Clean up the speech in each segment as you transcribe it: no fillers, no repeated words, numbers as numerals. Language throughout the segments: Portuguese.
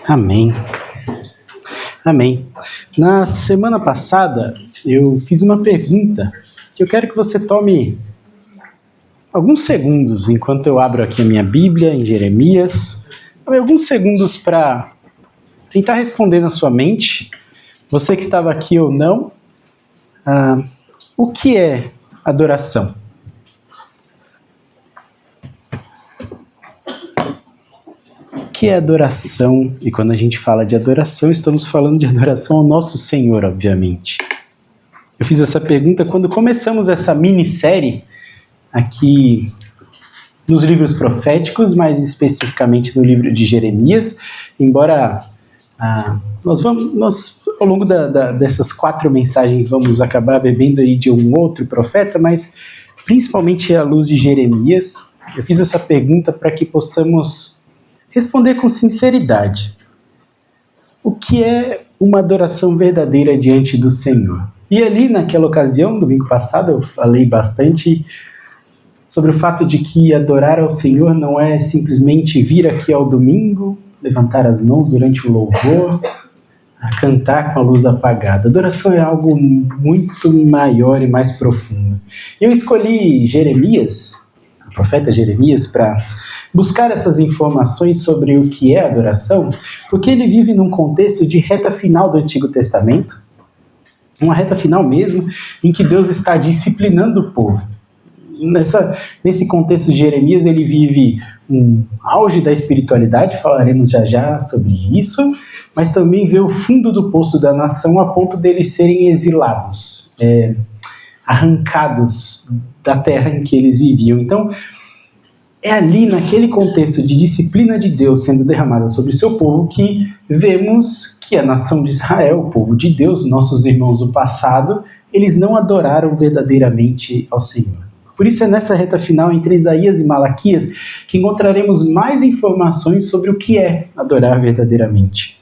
Amém. Amém. Na semana passada, eu fiz uma pergunta que eu quero que você tome alguns segundos enquanto eu abro aqui a minha Bíblia em Jeremias. Alguns segundos para tentar responder na sua mente, você que estava aqui ou não, o que é adoração? O que é adoração? E quando a gente fala de adoração, estamos falando de adoração ao nosso Senhor, obviamente. Eu fiz essa pergunta quando começamos essa minissérie aqui nos livros proféticos, mais especificamente no livro de Jeremias, embora nós ao longo dessas 4 mensagens vamos acabar bebendo aí de um outro profeta, mas principalmente à luz de Jeremias. Eu fiz essa pergunta para que possamos responder com sinceridade. O que é uma adoração verdadeira diante do Senhor? E ali naquela ocasião, domingo passado, eu falei bastante sobre o fato de que adorar ao Senhor não é simplesmente vir aqui ao domingo, levantar as mãos durante o louvor, cantar com a luz apagada. Adoração é algo muito maior e mais profundo. Eu escolhi Jeremias, o profeta Jeremias, para buscar essas informações sobre o que é adoração, porque ele vive num contexto de reta final do Antigo Testamento, uma reta final mesmo, em que Deus está disciplinando o povo. Nesse contexto de Jeremias, ele vive um auge da espiritualidade, falaremos já sobre isso, mas também vê o fundo do poço da nação a ponto deles serem exilados, arrancados da terra em que eles viviam. Então, é ali, naquele contexto de disciplina de Deus sendo derramada sobre o seu povo, que vemos que a nação de Israel, o povo de Deus, nossos irmãos do passado, eles não adoraram verdadeiramente ao Senhor. Por isso é nessa reta final, entre Isaías e Malaquias, que encontraremos mais informações sobre o que é adorar verdadeiramente.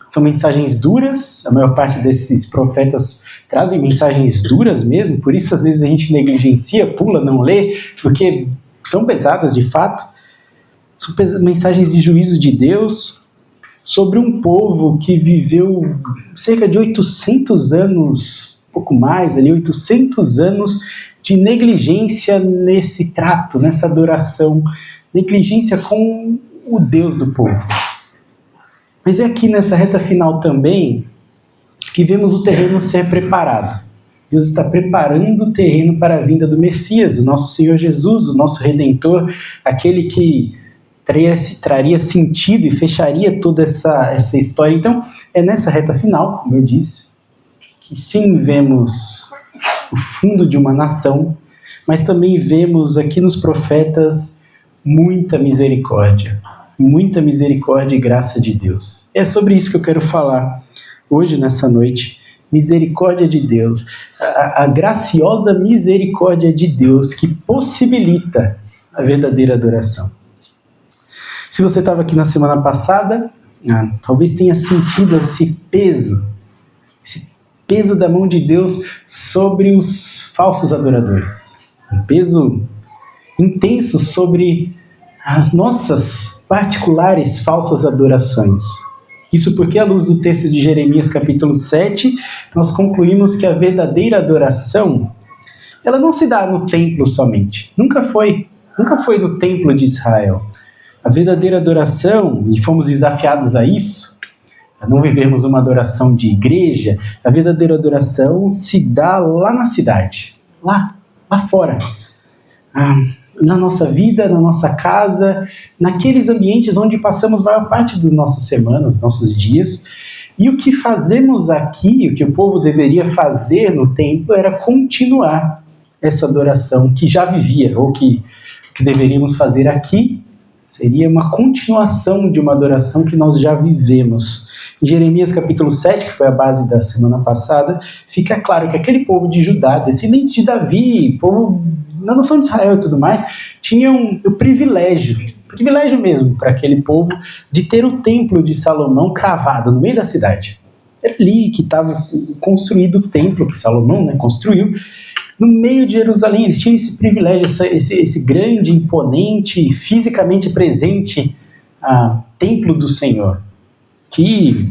São mensagens duras, a maior parte desses profetas trazem mensagens duras mesmo, por isso às vezes a gente negligencia, pula, não lê, porque são pesadas de fato, são mensagens de juízo de Deus sobre um povo que viveu cerca de 800 anos, pouco mais ali, 800 anos de negligência nesse trato, nessa adoração, negligência com o Deus do povo. Mas é aqui nessa reta final também que vemos o terreno ser preparado. Deus está preparando o terreno para a vinda do Messias, o nosso Senhor Jesus, o nosso Redentor, aquele que traria sentido e fecharia toda essa história. Então, é nessa reta final, como eu disse, que sim, vemos o fundo de uma nação, mas também vemos aqui nos profetas muita misericórdia e graça de Deus. É sobre isso que eu quero falar hoje, nessa noite. Misericórdia de Deus, a graciosa misericórdia de Deus que possibilita a verdadeira adoração. Se você estava aqui na semana passada, talvez tenha sentido esse peso da mão de Deus sobre os falsos adoradores. Um peso intenso sobre as nossas particulares falsas adorações. Isso porque, à luz do texto de Jeremias capítulo 7, nós concluímos que a verdadeira adoração, ela não se dá no templo somente. Nunca foi no templo de Israel. A verdadeira adoração, e fomos desafiados a isso, a não vivermos uma adoração de igreja, a verdadeira adoração se dá lá na cidade, lá fora. Na nossa vida, na nossa casa, naqueles ambientes onde passamos a maior parte das nossas semanas, nossos dias. E o que fazemos aqui, o que o povo deveria fazer no templo, era continuar essa adoração que já vivia, ou que deveríamos fazer aqui, seria uma continuação de uma adoração que nós já vivemos. Em Jeremias capítulo 7, que foi a base da semana passada, fica claro que aquele povo de Judá, descendentes de Davi, povo na nação de Israel e tudo mais, tinham o privilégio mesmo para aquele povo de ter o templo de Salomão cravado no meio da cidade. Era ali que estava construído o templo que Salomão construiu, no meio de Jerusalém. Eles tinham esse privilégio, esse grande, imponente, fisicamente presente templo do Senhor. que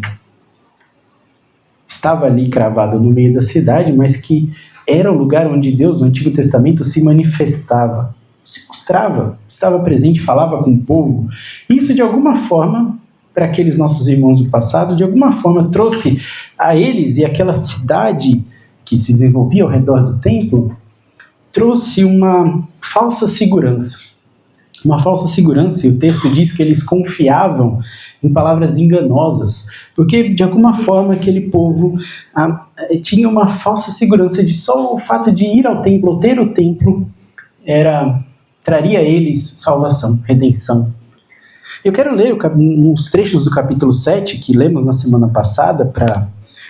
estava ali cravado no meio da cidade, mas que era o lugar onde Deus, no Antigo Testamento, se manifestava, se mostrava, estava presente, falava com o povo. Isso, de alguma forma, para aqueles nossos irmãos do passado, de alguma forma trouxe a eles e aquela cidade que se desenvolvia ao redor do templo, trouxe uma falsa segurança. Uma falsa segurança, e o texto diz que eles confiavam em palavras enganosas, porque de alguma forma aquele povo tinha uma falsa segurança de só o fato de ir ao templo, ou ter o templo, traria a eles salvação, redenção. Eu quero ler uns trechos do capítulo 7 que lemos na semana passada, para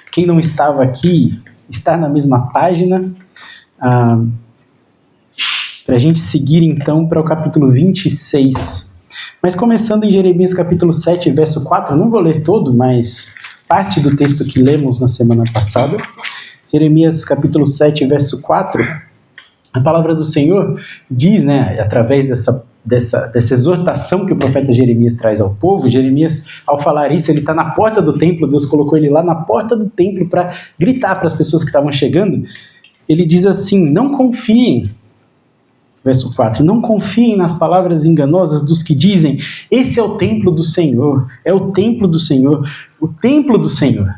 quem não estava aqui, estar na mesma página, para a gente seguir então para o capítulo 26. Mas começando em Jeremias capítulo 7, verso 4, eu não vou ler todo, mas parte do texto que lemos na semana passada. Jeremias capítulo 7, verso 4, a palavra do Senhor diz, né, através dessa exortação que o profeta Jeremias traz ao povo. Jeremias, ao falar isso, ele está na porta do templo, Deus colocou ele lá na porta do templo para gritar para as pessoas que estavam chegando. Ele diz assim: não confiem, verso 4, não confiem nas palavras enganosas dos que dizem, esse é o templo do Senhor, é o templo do Senhor, o templo do Senhor.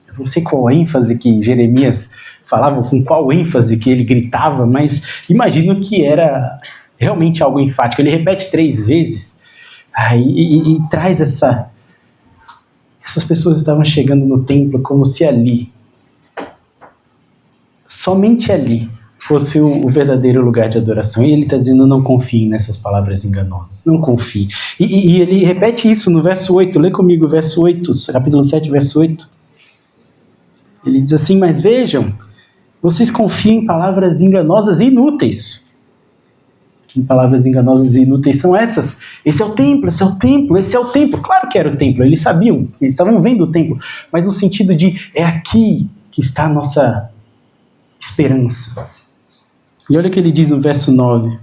Eu não sei qual ênfase que Jeremias falava, com qual ênfase que ele gritava, mas imagino que era realmente algo enfático. Ele repete 3 vezes e traz essas pessoas estavam chegando no templo como se ali, somente ali, fosse o verdadeiro lugar de adoração. E ele está dizendo, não confie nessas palavras enganosas, não confie. E ele repete isso no verso 8, lê comigo o verso 8, capítulo 7, verso 8. Ele diz assim: mas vejam, vocês confiam em palavras enganosas e inúteis. Que palavras enganosas e inúteis são essas? Esse é o templo, esse é o templo, esse é o templo. Claro que era o templo, eles sabiam, eles estavam vendo o templo, mas no sentido de, é aqui que está a nossa esperança. E olha o que ele diz no verso 9.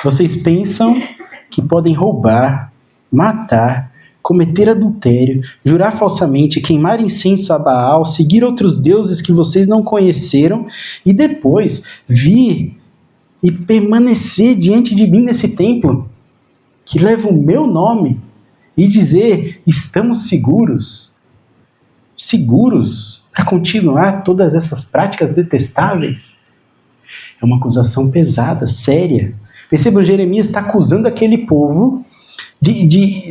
Vocês pensam que podem roubar, matar, cometer adultério, jurar falsamente, queimar incenso a Baal, seguir outros deuses que vocês não conheceram e depois vir e permanecer diante de mim nesse templo que leva o meu nome e dizer, estamos seguros para continuar todas essas práticas detestáveis. É uma acusação pesada, séria. Perceba, Jeremias está acusando aquele povo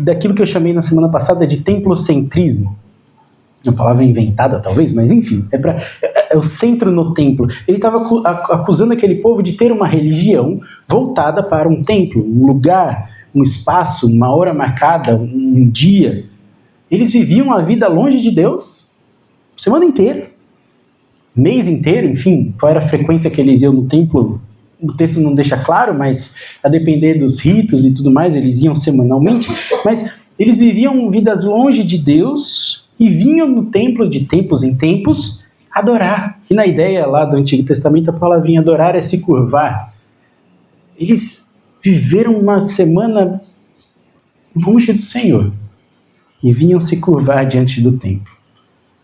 daquilo que eu chamei na semana passada de templocentrismo. Uma palavra inventada talvez, mas enfim, é o centro no templo. Ele estava acusando aquele povo de ter uma religião voltada para um templo, um lugar, um espaço, uma hora marcada, um dia. Eles viviam a vida longe de Deus, semana inteira, mês inteiro, enfim, qual era a frequência que eles iam no templo, o texto não deixa claro, mas a depender dos ritos e tudo mais, eles iam semanalmente, mas eles viviam vidas longe de Deus e vinham no templo de tempos em tempos adorar. E na ideia lá do Antigo Testamento, a palavrinha adorar é se curvar. Eles viveram uma semana longe do Senhor e vinham se curvar diante do templo,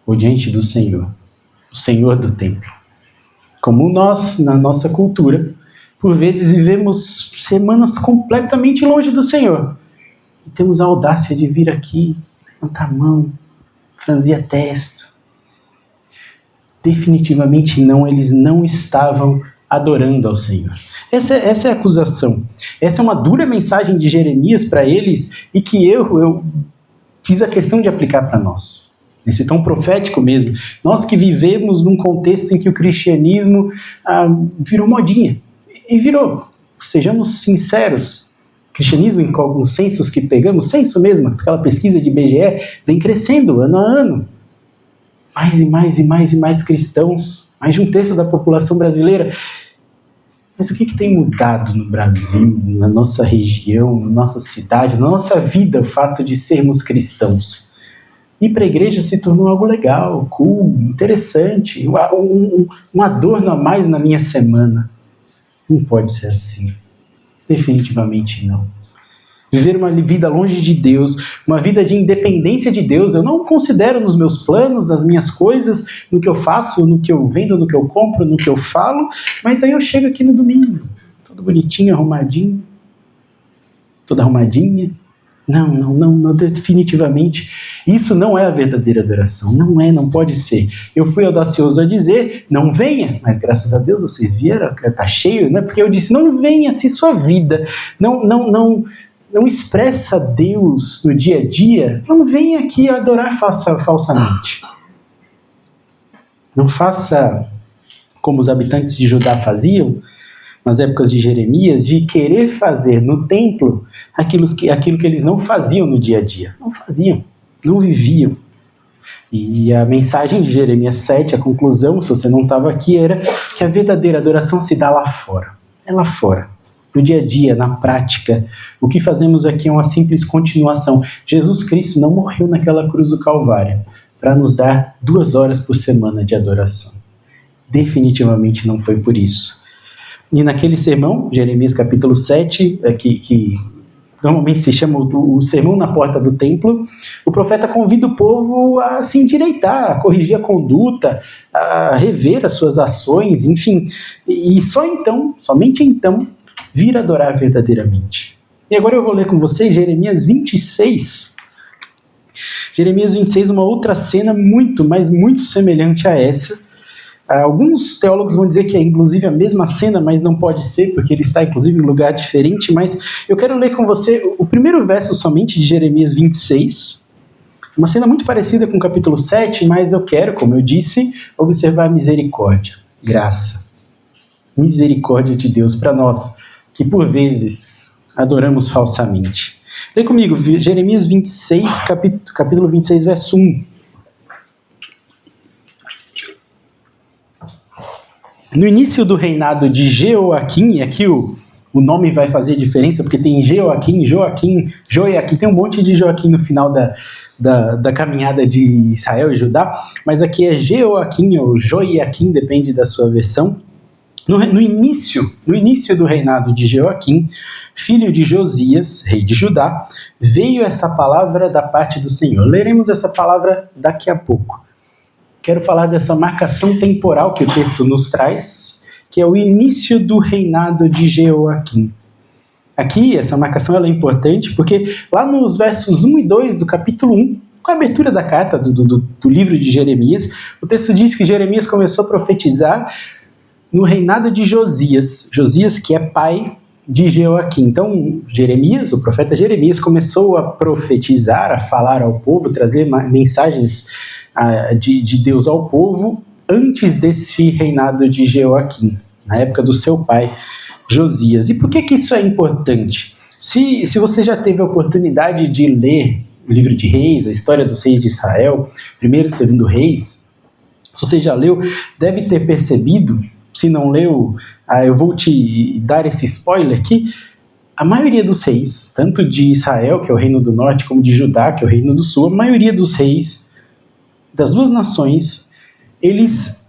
ou diante do Senhor, o Senhor do templo. Como nós, na nossa cultura, por vezes vivemos semanas completamente longe do Senhor e temos a audácia de vir aqui, levantar a mão, franzir a testa. Definitivamente não, eles não estavam adorando ao Senhor. Essa é a acusação. Essa é uma dura mensagem de Jeremias para eles e que eu fiz a questão de aplicar para nós. Nesse tom profético mesmo. Nós que vivemos num contexto em que o cristianismo virou modinha. E virou, sejamos sinceros, o cristianismo, em alguns censos que pegamos, censo mesmo, aquela pesquisa de IBGE, vem crescendo ano a ano. Mais e mais e mais e mais cristãos, mais de 1/3 da população brasileira. Mas o que tem mudado no Brasil, na nossa região, na nossa cidade, na nossa vida, o fato de sermos cristãos? Ir para a igreja se tornou algo legal, cool, interessante, um adorno a mais na minha semana. Não pode ser assim. Definitivamente não. viver uma vida longe de Deus, uma vida de independência de Deus. Eu não considero nos meus planos, nas minhas coisas, no que eu faço, no que eu vendo, no que eu compro, no que eu falo, mas aí eu chego aqui no domingo, todo bonitinho, arrumadinho, toda arrumadinha. Não, definitivamente, isso não é a verdadeira adoração, não pode ser. Eu fui audacioso a dizer, não venha, mas graças a Deus vocês vieram, tá cheio, né? Porque eu disse, não venha se sua vida não expressa Deus no dia a dia, não venha aqui adorar falsamente. Não faça como os habitantes de Judá faziam, nas épocas de Jeremias, de querer fazer no templo aquilo que eles não faziam no dia a dia. Não faziam, não viviam. E a mensagem de Jeremias 7, a conclusão, se você não estava aqui, era que a verdadeira adoração se dá lá fora. É lá fora. No dia a dia, na prática. O que fazemos aqui é uma simples continuação. Jesus Cristo não morreu naquela cruz do Calvário para nos dar 2 horas por semana de adoração. Definitivamente não foi por isso. E naquele sermão, Jeremias capítulo 7, que normalmente se chama o sermão na porta do templo, o profeta convida o povo a se endireitar, a corrigir a conduta, a rever as suas ações, enfim, e só então, somente então, vir adorar verdadeiramente. E agora eu vou ler com vocês Jeremias 26. Jeremias 26, uma outra cena muito, mas muito semelhante a essa. Alguns teólogos vão dizer que é inclusive a mesma cena, mas não pode ser, porque ele está inclusive em lugar diferente, mas eu quero ler com você o primeiro verso somente de Jeremias 26, uma cena muito parecida com o capítulo 7, mas eu quero, como eu disse, observar a misericórdia, graça, misericórdia de Deus para nós, que por vezes adoramos falsamente. Lê comigo, Jeremias 26, capítulo 26, verso 1. No início do reinado de Jeoaquim, e aqui o nome vai fazer diferença, porque tem Joaquim, Joiaquim, tem um monte de Joaquim no final da caminhada de Israel e Judá, mas aqui é Jeoaquim ou Joiaquim, depende da sua versão. No início do reinado de Jeoaquim, filho de Josias, rei de Judá, veio essa palavra da parte do Senhor. Leremos essa palavra daqui a pouco. Quero falar dessa marcação temporal que o texto nos traz, que é o início do reinado de Jeoaquim. Aqui, essa marcação ela é importante porque lá nos versos 1 e 2 do capítulo 1, com a abertura da carta do livro de Jeremias, o texto diz que Jeremias começou a profetizar no reinado de Josias, que é pai de Jeoaquim. Então, Jeremias, o profeta Jeremias, começou a profetizar, a falar ao povo, trazer mensagens de Deus ao povo antes desse reinado de Jeoaquim, na época do seu pai Josias. E por que isso é importante? Se você já teve a oportunidade de ler o livro de Reis, a história dos reis de Israel, primeiro e segundo reis, se você já leu, deve ter percebido, se não leu, eu vou te dar esse spoiler aqui, a maioria dos reis, tanto de Israel, que é o reino do norte, como de Judá, que é o reino do sul, a maioria dos reis das duas nações, eles,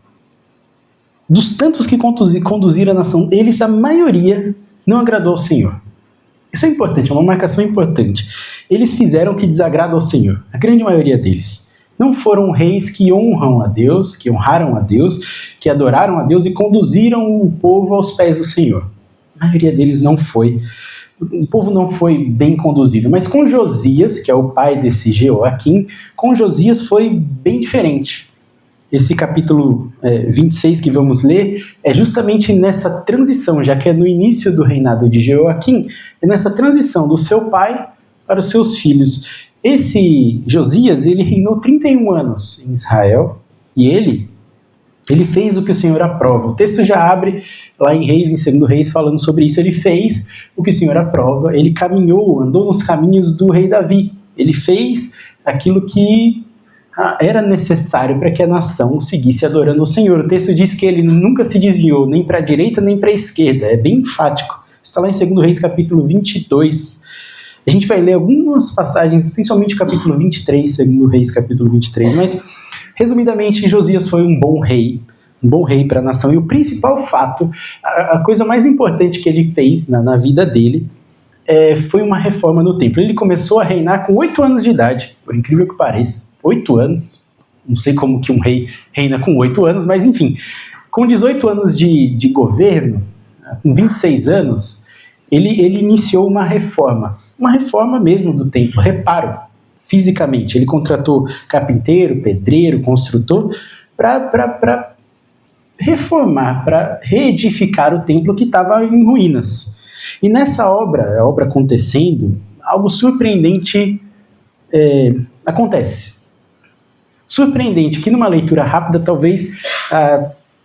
dos tantos que conduziram a nação deles, a maioria não agradou ao Senhor. Isso é importante, é uma marcação importante. Eles fizeram o que desagrada ao Senhor, a grande maioria deles. Não foram reis que honram a Deus, que honraram a Deus, que adoraram a Deus e conduziram o povo aos pés do Senhor. A maioria deles não foi. O povo não foi bem conduzido, mas com Josias, que é o pai desse Jeoaquim, com Josias foi bem diferente. Esse capítulo 26 que vamos ler é justamente nessa transição, já que é no início do reinado de Jeoaquim, é nessa transição do seu pai para os seus filhos. Esse Josias, ele reinou 31 anos em Israel, e ele fez o que o Senhor aprova. O texto já abre lá em Reis, em 2 Reis, falando sobre isso. Ele fez o que o Senhor aprova, ele caminhou, andou nos caminhos do rei Davi. Ele fez aquilo que era necessário para que a nação seguisse adorando o Senhor. O texto diz que ele nunca se desviou, nem para a direita, nem para a esquerda. É bem enfático. Está lá em 2 Reis, capítulo 22. A gente vai ler algumas passagens, principalmente o capítulo 23, 2 Reis, capítulo 23, mas, resumidamente, Josias foi um bom rei para a nação, e o principal fato, a coisa mais importante que ele fez na vida dele, foi uma reforma no templo. Ele começou a reinar com 8 anos de idade, por incrível que pareça. 8 anos, não sei como que um rei reina com 8 anos, mas enfim, com 18 anos de governo, com 26 anos, ele iniciou uma reforma mesmo do templo, reparo, fisicamente. Ele contratou carpinteiro, pedreiro, construtor, para reformar, para reedificar o templo que estava em ruínas. E nessa obra, a obra acontecendo, algo surpreendente acontece. Surpreendente, que numa leitura rápida talvez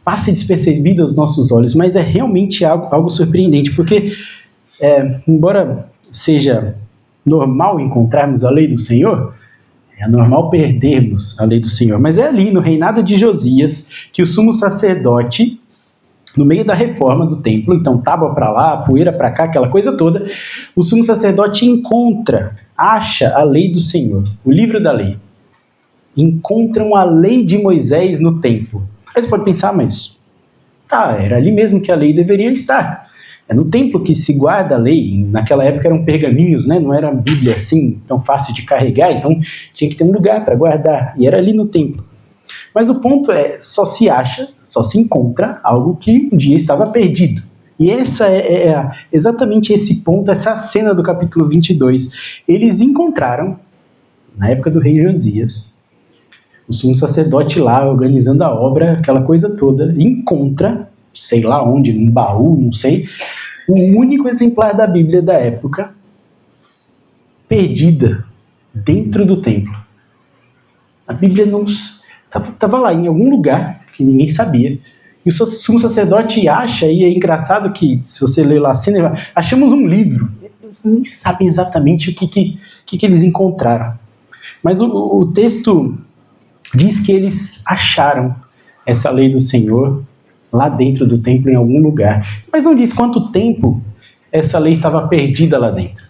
passe despercebido aos nossos olhos, mas é realmente algo surpreendente, porque embora seja normal encontrarmos a lei do Senhor, é normal perdermos a lei do Senhor, mas é ali no reinado de Josias que o sumo sacerdote, no meio da reforma do templo, então tábua para lá, poeira para cá, aquela coisa toda, o sumo sacerdote acha a lei do Senhor, o livro da lei. Encontram a lei de Moisés no templo. Aí você pode pensar, mas era ali mesmo que a lei deveria estar. É no templo que se guarda a lei. Naquela época eram pergaminhos, né? Não era a Bíblia assim, tão fácil de carregar, então tinha que ter um lugar para guardar, e era ali no templo. Mas o ponto só se encontra algo que um dia estava perdido. E essa é exatamente esse ponto, essa cena do capítulo 22. Eles encontraram, na época do rei Josias, o sumo sacerdote lá, organizando a obra, aquela coisa toda, encontra, sei lá onde, num baú, não sei, o único exemplar da Bíblia da época, perdida, dentro do templo. A Bíblia não estava lá, em algum lugar, que ninguém sabia. E o sumo sacerdote acha, e é engraçado que, se você ler lá assim, achamos um livro. Eles nem sabem exatamente o que eles encontraram. Mas o texto diz que eles acharam essa lei do Senhor lá dentro do templo, em algum lugar. Mas não diz quanto tempo essa lei estava perdida lá dentro.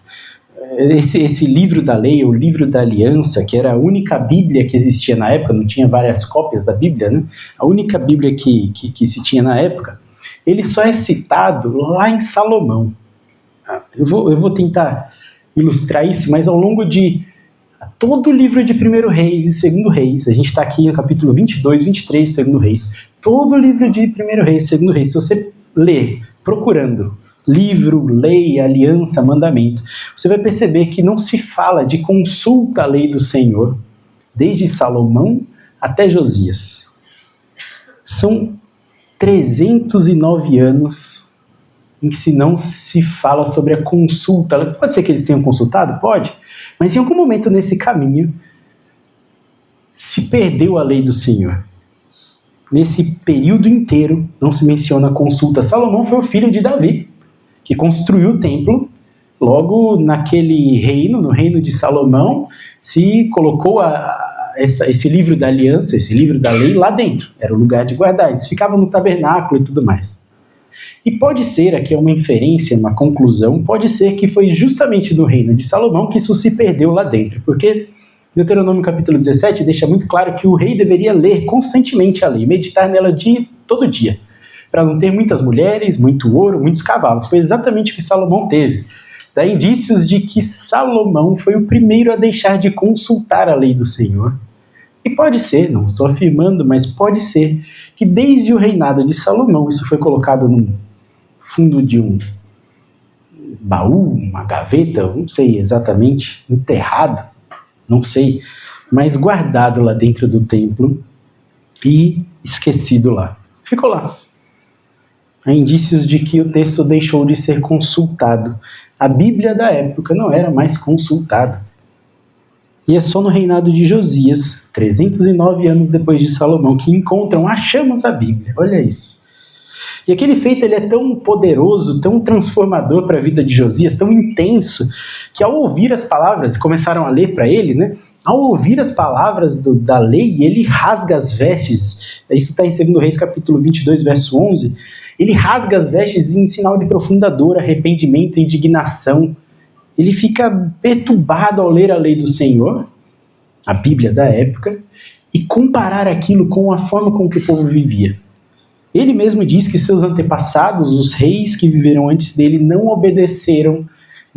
Esse livro da lei, o livro da aliança, que era a única Bíblia que existia na época, não tinha várias cópias da Bíblia, né? A única Bíblia que se tinha na época, ele só é citado lá em Salomão. Eu vou tentar ilustrar isso, mas ao longo de todo o livro de 1 Reis e 2 Reis, a gente está aqui no capítulo 22, 23 de 2 Reis, todo o livro de 1 Reis e 2 Reis, se você ler, procurando livro, lei, aliança, mandamento, você vai perceber que não se fala de consulta à lei do Senhor, desde Salomão até Josias. São 309 anos em que não se fala sobre a consulta. Pode ser que eles tenham consultado? Pode. Mas em algum momento nesse caminho, se perdeu a lei do Senhor. Nesse período inteiro, não se menciona a consulta. Salomão foi o filho de Davi, que construiu o templo. Logo naquele reino, no reino de Salomão, se colocou esse livro da aliança, esse livro da lei lá dentro. Era o lugar de guardar. Eles ficavam no tabernáculo e tudo mais. E pode ser, aqui é uma inferência, uma conclusão, pode ser que foi justamente no reino de Salomão que isso se perdeu lá dentro, porque Deuteronômio capítulo 17 deixa muito claro que o rei deveria ler constantemente a lei, meditar nela todo dia, para não ter muitas mulheres, muito ouro, muitos cavalos. Foi exatamente o que Salomão teve. Dá indícios de que Salomão foi o primeiro a deixar de consultar a lei do Senhor. E pode ser, não estou afirmando, mas pode ser que desde o reinado de Salomão isso foi colocado num fundo de um baú, uma gaveta, não sei exatamente, enterrado, não sei, mas guardado lá dentro do templo e esquecido lá. Ficou lá. Há indícios de que o texto deixou de ser consultado. A Bíblia da época não era mais consultada. E é só no reinado de Josias, 309 anos depois de Salomão, que achamos a Bíblia. Olha isso. E aquele feito ele é tão poderoso, tão transformador para a vida de Josias, tão intenso, que ao ouvir as palavras, começaram a ler para ele, né? Ao ouvir as palavras da lei, ele rasga as vestes. Isso está em 2 Reis capítulo 22, verso 11. Ele rasga as vestes em sinal de profunda dor, arrependimento e indignação. Ele fica perturbado ao ler a lei do Senhor, a Bíblia da época, e comparar aquilo com a forma com que o povo vivia. Ele mesmo diz que seus antepassados, os reis que viveram antes dele, não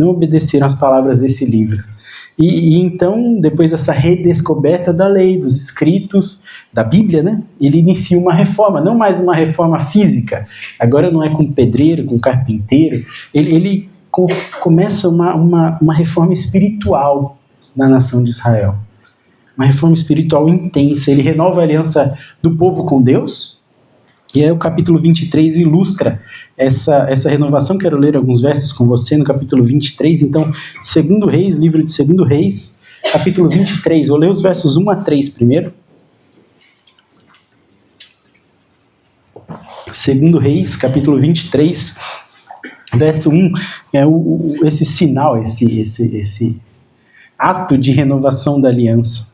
não obedeceram às palavras desse livro. E então, depois dessa redescoberta da lei, dos escritos, da Bíblia, né, ele inicia uma reforma, não mais uma reforma física, agora não é com pedreiro, com carpinteiro, ele começa uma reforma espiritual na nação de Israel. Uma reforma espiritual intensa. Ele renova a aliança do povo com Deus, e aí o capítulo 23 ilustra essa renovação. Quero ler alguns versos com você no capítulo 23. Então, 2 Reis, livro de 2 Reis, capítulo 23. Vou ler os versos 1 a 3 primeiro. 2 Reis, capítulo 23, verso 1, é esse sinal, esse ato de renovação da aliança.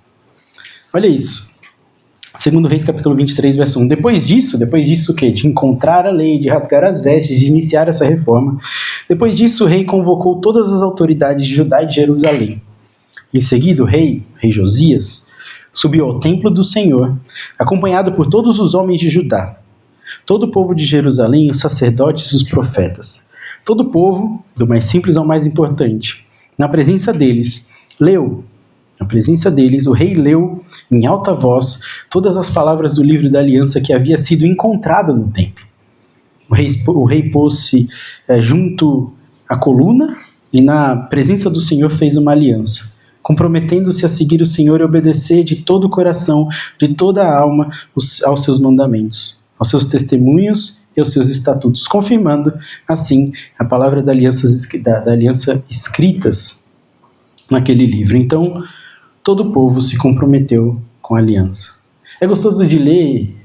Olha isso. 2 Reis, capítulo 23, verso 1. Depois disso o quê? De encontrar a lei, de rasgar as vestes, de iniciar essa reforma. Depois disso, o rei convocou todas as autoridades de Judá e de Jerusalém. Em seguida, o rei Josias, subiu ao templo do Senhor, acompanhado por todos os homens de Judá, todo o povo de Jerusalém, os sacerdotes e os profetas. Todo o povo, do mais simples ao mais importante, na presença deles, o rei leu em alta voz todas as palavras do livro da aliança que havia sido encontrado no templo. O rei pôs-se junto à coluna e na presença do Senhor fez uma aliança, comprometendo-se a seguir o Senhor e obedecer de todo o coração, de toda a alma, aos seus mandamentos, aos seus testemunhos e aos seus estatutos, confirmando, assim, a palavra da aliança escritas naquele livro. Então, todo o povo se comprometeu com a aliança. É gostoso de ler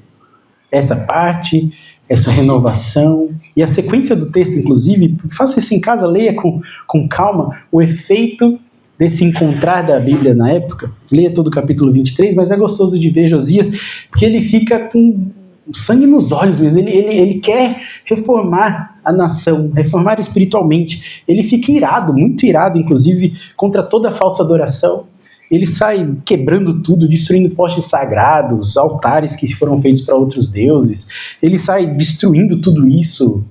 essa parte, essa renovação, e a sequência do texto, inclusive, faça isso em casa, leia com calma o efeito desse encontrar da Bíblia na época. Leia todo o capítulo 23, mas é gostoso de ver Josias, porque ele fica com sangue nos olhos mesmo. Ele quer reformar a nação, reformar espiritualmente. Ele fica irado, muito irado, inclusive, contra toda a falsa adoração. Ele sai quebrando tudo, destruindo postes sagrados, altares que foram feitos para outros deuses. Ele sai destruindo tudo isso,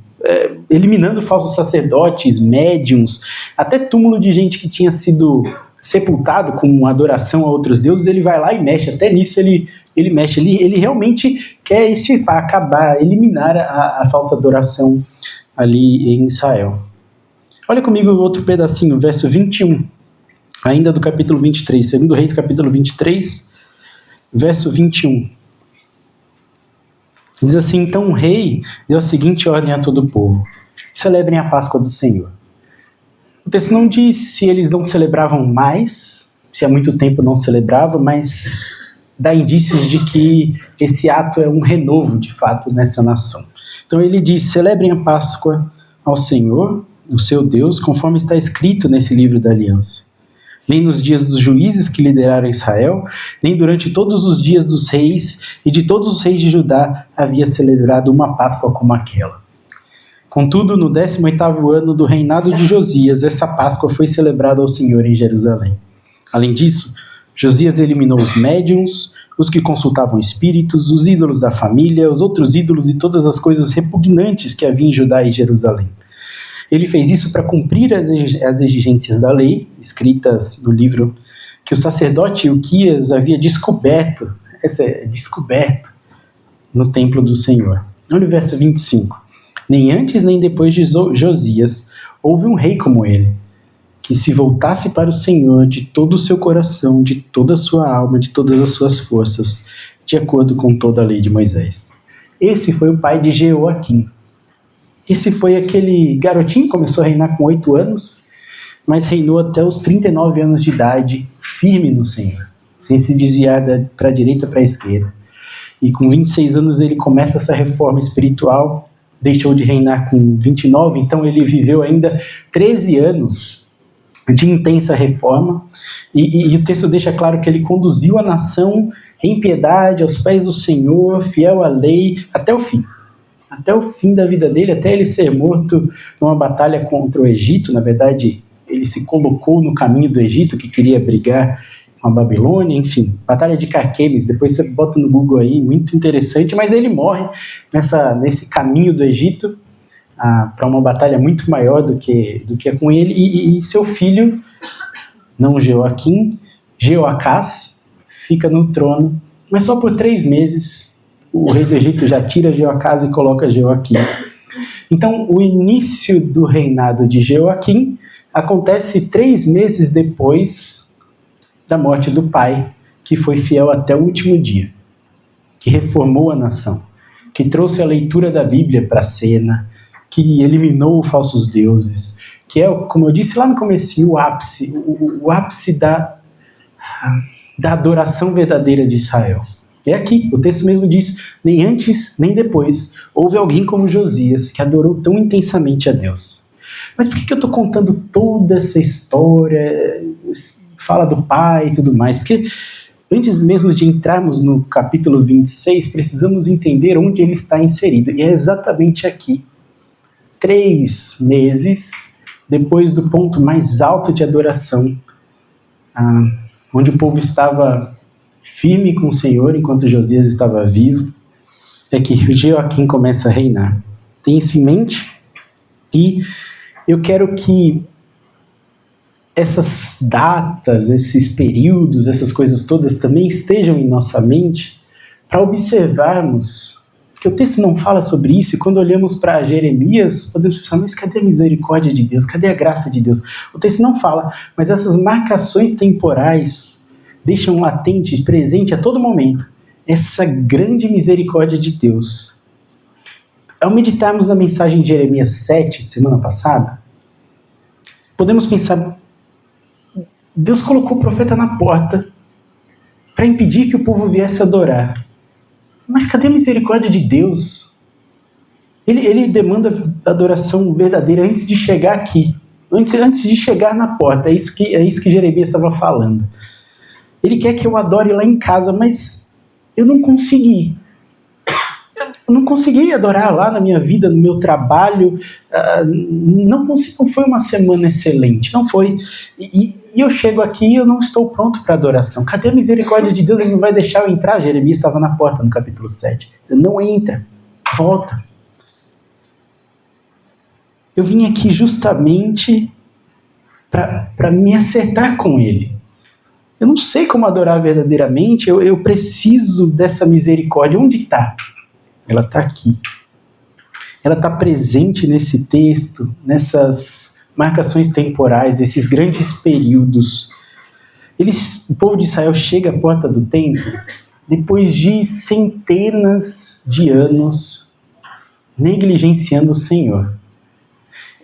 eliminando falsos sacerdotes, médiuns, até túmulo de gente que tinha sido sepultado com adoração a outros deuses. Ele vai lá e mexe, até nisso ele mexe. Ele realmente quer extirpar, acabar, eliminar a falsa adoração ali em Israel. Olha comigo outro pedacinho, verso 21. Ainda do capítulo 23, 2 Reis, capítulo 23, verso 21. Diz assim: então o rei deu a seguinte ordem a todo o povo: celebrem a Páscoa do Senhor. O texto não diz se eles não celebravam mais, se há muito tempo não celebravam, mas dá indícios de que esse ato é um renovo, de fato, nessa nação. Então ele diz: celebrem a Páscoa ao Senhor, o seu Deus, conforme está escrito nesse livro da aliança. Nem nos dias dos juízes que lideraram Israel, nem durante todos os dias dos reis e de todos os reis de Judá havia celebrado uma Páscoa como aquela. Contudo, no 18º ano do reinado de Josias, essa Páscoa foi celebrada ao Senhor em Jerusalém. Além disso, Josias eliminou os médiuns, os que consultavam espíritos, os ídolos da família, os outros ídolos e todas as coisas repugnantes que havia em Judá e Jerusalém. Ele fez isso para cumprir as exigências da lei, escritas no livro que o sacerdote Ilquias havia descoberto no templo do Senhor. Olha o verso 25. Nem antes nem depois de Josias houve um rei como ele, que se voltasse para o Senhor de todo o seu coração, de toda a sua alma, de todas as suas forças, de acordo com toda a lei de Moisés. Esse foi o pai de Jeoaquim. Esse foi aquele garotinho que começou a reinar com 8 anos, mas reinou até os 39 anos de idade, firme no Senhor, sem se desviar para a direita para a esquerda. E com 26 anos ele começa essa reforma espiritual, deixou de reinar com 29, então ele viveu ainda 13 anos de intensa reforma, e o texto deixa claro que ele conduziu a nação em piedade, aos pés do Senhor, fiel à lei, até o fim da vida dele, até ele ser morto numa batalha contra o Egito. Na verdade, ele se colocou no caminho do Egito, que queria brigar com a Babilônia, enfim, batalha de Carquemes, depois você bota no Google aí, muito interessante, mas ele morre nesse caminho do Egito, para uma batalha muito maior do que é com ele, e seu filho, não Jeoaquim, Jeoacás, fica no trono, mas só por 3 meses o rei do Egito já tira Jeoacás e coloca Jeoaquim. Então, o início do reinado de Jeoaquim acontece 3 meses depois da morte do pai, que foi fiel até o último dia, que reformou a nação, que trouxe a leitura da Bíblia para a cena, que eliminou falsos deuses, que é, como eu disse lá no começo, o ápice da adoração verdadeira de Israel. É aqui, o texto mesmo diz, nem antes nem depois houve alguém como Josias que adorou tão intensamente a Deus. Mas por que eu estou contando toda essa história, fala do pai e tudo mais? Porque antes mesmo de entrarmos no capítulo 26, precisamos entender onde ele está inserido. E é exatamente aqui. 3 meses depois do ponto mais alto de adoração, onde o povo estava firme com o Senhor enquanto Josias estava vivo, é que Jeoaquim começa a reinar. Tem isso em mente? E eu quero que essas datas, esses períodos, essas coisas todas também estejam em nossa mente para observarmos, porque o texto não fala sobre isso, e quando olhamos para Jeremias, podemos pensar, mas cadê a misericórdia de Deus? Cadê a graça de Deus? O texto não fala, mas essas marcações temporais deixam latente, presente a todo momento, essa grande misericórdia de Deus. Ao meditarmos na mensagem de Jeremias 7, semana passada, podemos pensar, Deus colocou o profeta na porta para impedir que o povo viesse adorar. Mas cadê a misericórdia de Deus? Ele demanda adoração verdadeira antes de chegar aqui, antes de chegar na porta. É isso que Jeremias estava falando. Ele quer que eu adore lá em casa, mas eu não consegui. Eu não consegui adorar lá na minha vida, no meu trabalho. Não foi uma semana excelente, não foi. E eu chego aqui e eu não estou pronto para adoração. Cadê a misericórdia de Deus? Ele não vai deixar eu entrar? Jeremias estava na porta no capítulo 7. Não entra, volta. Eu vim aqui justamente para me acertar com ele. Eu não sei como adorar verdadeiramente, eu preciso dessa misericórdia. Onde está? Ela está aqui. Ela está presente nesse texto, nessas marcações temporais, esses grandes períodos. O povo de Israel chega à porta do templo depois de centenas de anos negligenciando o Senhor.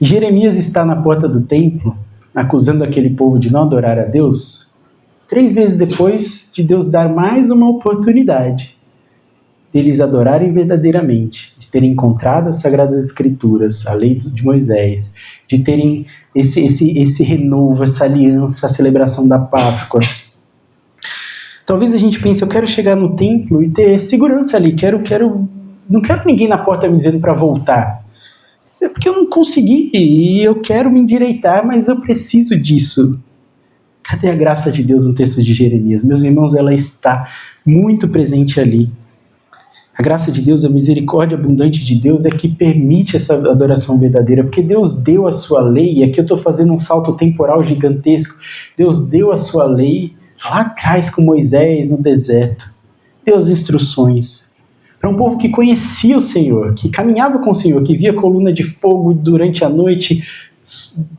E Jeremias está na porta do templo, acusando aquele povo de não adorar a Deus, 3 meses depois de Deus dar mais uma oportunidade deles adorarem verdadeiramente, de terem encontrado as Sagradas Escrituras, a lei de Moisés, de terem esse renovo, essa aliança, a celebração da Páscoa. Talvez a gente pense, eu quero chegar no templo e ter segurança ali, não quero ninguém na porta me dizendo para voltar. É porque eu não consegui e eu quero me endireitar, mas eu preciso disso. Cadê a graça de Deus no texto de Jeremias? Meus irmãos, ela está muito presente ali. A graça de Deus, a misericórdia abundante de Deus é que permite essa adoração verdadeira, porque Deus deu a sua lei, e aqui eu estou fazendo um salto temporal gigantesco, Deus deu a sua lei lá atrás com Moisés no deserto, deu as instruções para um povo que conhecia o Senhor, que caminhava com o Senhor, que via coluna de fogo durante a noite,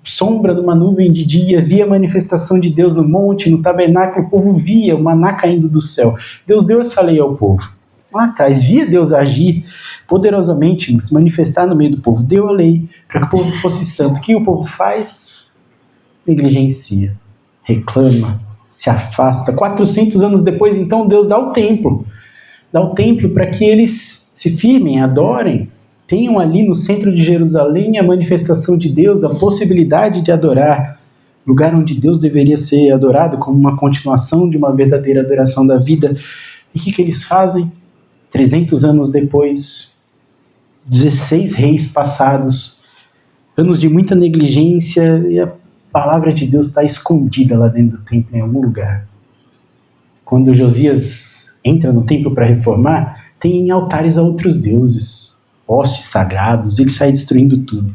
sombra de uma nuvem de dia, via a manifestação de Deus no monte, no tabernáculo, o povo via o maná caindo do céu. Deus deu essa lei ao povo. Lá atrás, via Deus agir poderosamente, se manifestar no meio do povo. Deu a lei para que o povo fosse santo. O que o povo faz? Negligencia, reclama, se afasta. 400 anos depois, então, Deus dá o templo. Dá o templo para que eles se firmem, adorem, tenham ali no centro de Jerusalém a manifestação de Deus, a possibilidade de adorar, lugar onde Deus deveria ser adorado como uma continuação de uma verdadeira adoração da vida. E o que eles fazem? 300 anos depois, 16 reis passados, anos de muita negligência, e a palavra de Deus está escondida lá dentro do templo em algum lugar. Quando Josias entra no templo para reformar, tem altares a outros deuses. postes sagrados, ele sai destruindo tudo.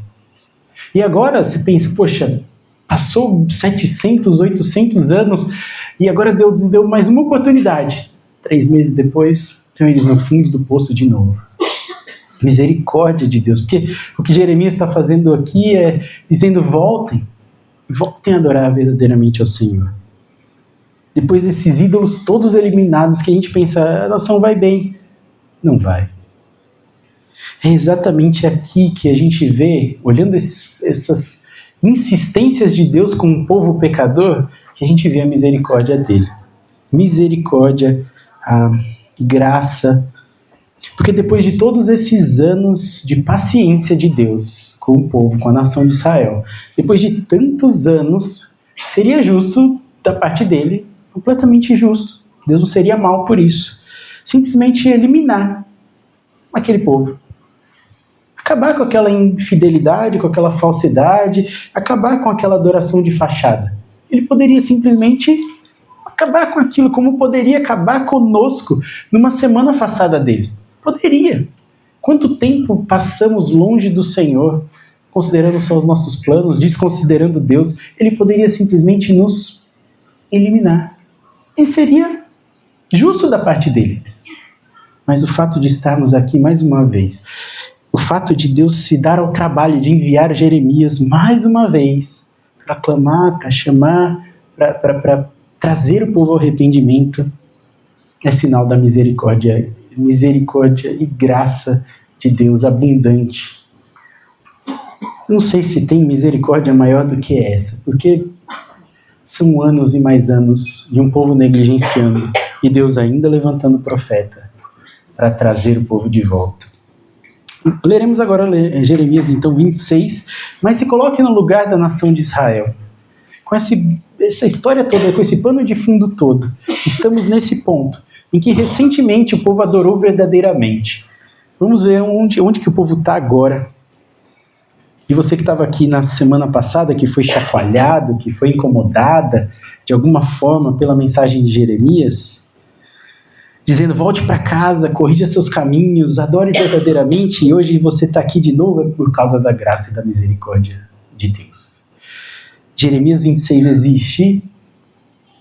E agora você pensa, poxa, passou 700, 800 anos e agora Deus deu mais uma oportunidade. 3 meses depois, estão eles no fundo do poço de novo. Misericórdia de Deus, porque o que Jeremias está fazendo aqui é dizendo: voltem a adorar verdadeiramente ao Senhor. Depois desses ídolos todos eliminados, que a gente pensa, a nação vai bem. Não vai. É exatamente aqui que a gente vê, olhando essas insistências de Deus com um povo pecador, que a gente vê a misericórdia dele. Misericórdia, a graça. Porque depois de todos esses anos de paciência de Deus com o povo, com a nação de Israel, depois de tantos anos, seria justo da parte dele, completamente justo. Deus não seria mal por isso. Simplesmente eliminar aquele povo. Acabar com aquela infidelidade, com aquela falsidade, acabar com aquela adoração de fachada. Ele poderia simplesmente acabar com aquilo, como poderia acabar conosco numa semana afastada dele. Poderia. Quanto tempo passamos longe do Senhor, considerando só os nossos planos, desconsiderando Deus? Ele poderia simplesmente nos eliminar. E seria justo da parte dele. Mas o fato de estarmos aqui mais uma vez, o fato de Deus se dar ao trabalho de enviar Jeremias mais uma vez para clamar, para chamar, para trazer o povo ao arrependimento, é sinal da misericórdia e graça de Deus abundante. Não sei se tem misericórdia maior do que essa, porque são anos e mais anos de um povo negligenciando e Deus ainda levantando profeta para trazer o povo de volta. Leremos agora Jeremias, então, 26, mas se coloque no lugar da nação de Israel. Com essa história toda, com esse pano de fundo todo, estamos nesse ponto em que recentemente o povo adorou verdadeiramente. Vamos ver onde que o povo está agora. E você que estava aqui na semana passada, que foi chacoalhado, que foi incomodada de alguma forma pela mensagem de Jeremias, dizendo: volte para casa, corrija seus caminhos, adore verdadeiramente, e hoje você está aqui de novo, é por causa da graça e da misericórdia de Deus. Jeremias 26 existe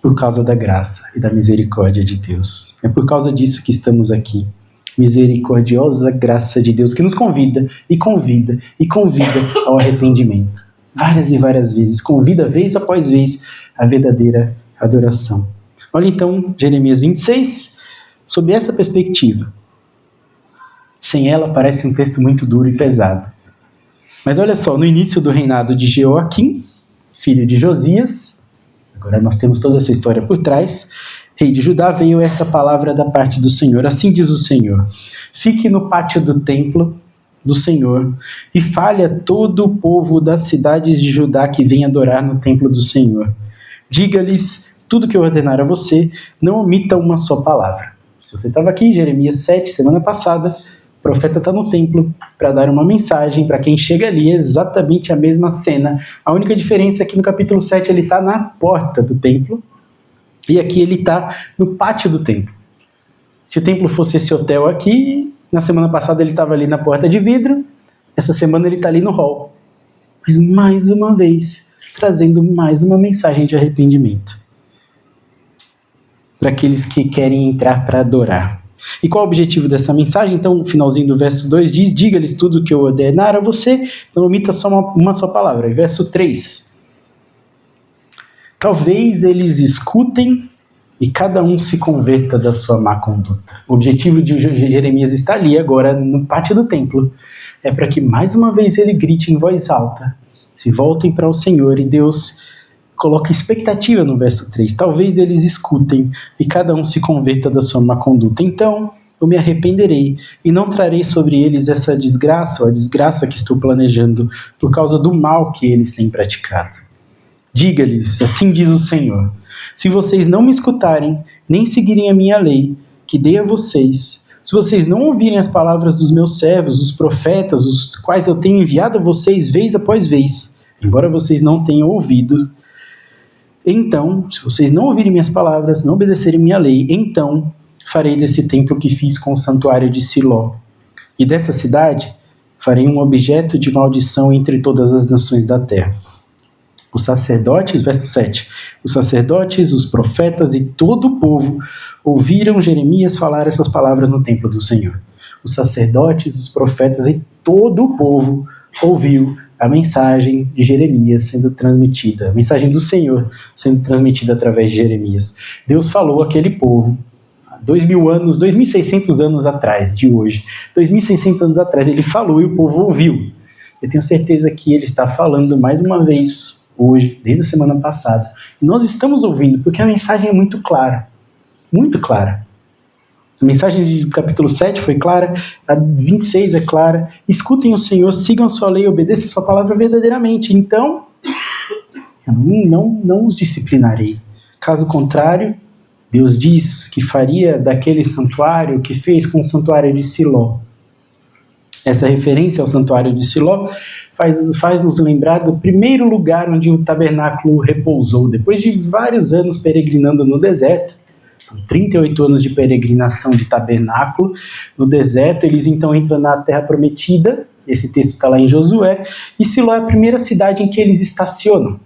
por causa da graça e da misericórdia de Deus. É por causa disso que estamos aqui. Misericordiosa graça de Deus que nos convida e convida e convida ao arrependimento. Várias e várias vezes. Convida vez após vez a verdadeira adoração. Olha então Jeremias 26, sob essa perspectiva. Sem ela parece um texto muito duro e pesado. Mas olha só, no início do reinado de Jeoaquim, filho de Josias, agora nós temos toda essa história por trás, rei de Judá, veio esta palavra da parte do Senhor. Assim diz o Senhor: fique no pátio do templo do Senhor e fale a todo o povo das cidades de Judá que vem adorar no templo do Senhor. Diga-lhes tudo que eu ordenar a você, não omita uma só palavra. Se você estava aqui, Jeremias 7, semana passada, o profeta está no templo para dar uma mensagem para quem chega ali, é exatamente a mesma cena. A única diferença é que no capítulo 7 ele está na porta do templo e aqui ele está no pátio do templo. Se o templo fosse esse hotel aqui, na semana passada ele estava ali na porta de vidro, essa semana ele está ali no hall. Mas mais uma vez, trazendo mais uma mensagem de arrependimento para aqueles que querem entrar para adorar. E qual é o objetivo dessa mensagem? Então, no finalzinho do verso 2 diz: diga-lhes tudo o que eu ordenar a você, não omita só uma só palavra. E verso 3: talvez eles escutem e cada um se converta da sua má conduta. O objetivo de Jeremias estar ali agora no pátio do templo é para que mais uma vez ele grite em voz alta: se voltem para o Senhor. E Deus coloca expectativa no verso 3. Talvez eles escutem e cada um se converta da sua má conduta. Então eu me arrependerei e não trarei sobre eles essa desgraça, ou a desgraça que estou planejando por causa do mal que eles têm praticado. Diga-lhes, assim diz o Senhor: se vocês não me escutarem, nem seguirem a minha lei, que dei a vocês, se vocês não ouvirem as palavras dos meus servos, os profetas, os quais eu tenho enviado a vocês vez após vez, embora vocês não tenham ouvido, então, se vocês não ouvirem minhas palavras, não obedecerem minha lei, então farei desse templo que fiz com o santuário de Siló, e dessa cidade farei um objeto de maldição entre todas as nações da terra. Os sacerdotes, verso 7, os sacerdotes, os profetas e todo o povo ouviram Jeremias falar essas palavras no templo do Senhor. Os sacerdotes, os profetas e todo o povo ouviu a mensagem de Jeremias sendo transmitida, a mensagem do Senhor sendo transmitida através de Jeremias. Deus falou àquele povo, 2.000 anos, 2.600 anos atrás de hoje, 2.600 anos atrás, ele falou e o povo ouviu. Eu tenho certeza que ele está falando mais uma vez hoje, desde a semana passada. E nós estamos ouvindo, porque a mensagem é muito clara. Muito clara. A mensagem do capítulo 7 foi clara, a 26 é clara. Escutem o Senhor, sigam a sua lei, obedeçam a sua palavra verdadeiramente. Então, eu não os disciplinarei. Caso contrário, Deus diz que faria daquele santuário que fez com o santuário de Siló. Essa referência ao santuário de Siló faz nos lembrar do primeiro lugar onde o tabernáculo repousou. Depois de vários anos peregrinando no deserto, são 38 anos de peregrinação de tabernáculo no deserto, eles então entram na terra prometida, esse texto está lá em Josué, e Siló é a primeira cidade em que eles estacionam.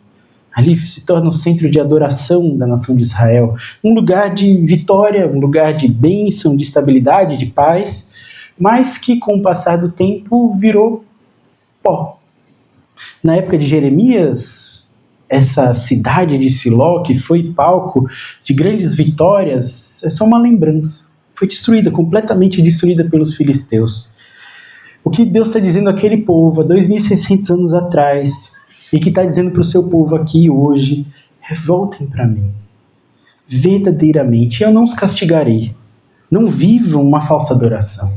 Ali se torna o centro de adoração da nação de Israel, um lugar de vitória, um lugar de bênção, de estabilidade, de paz, mas que com o passar do tempo virou pó. Na época de Jeremias, essa cidade de Siló, que foi palco de grandes vitórias, é só uma lembrança. Foi destruída, completamente destruída pelos filisteus. O que Deus está dizendo àquele povo há 2.600 anos atrás, e que está dizendo para o seu povo aqui hoje, é: voltem para mim, verdadeiramente, eu não os castigarei. Não vivam uma falsa adoração.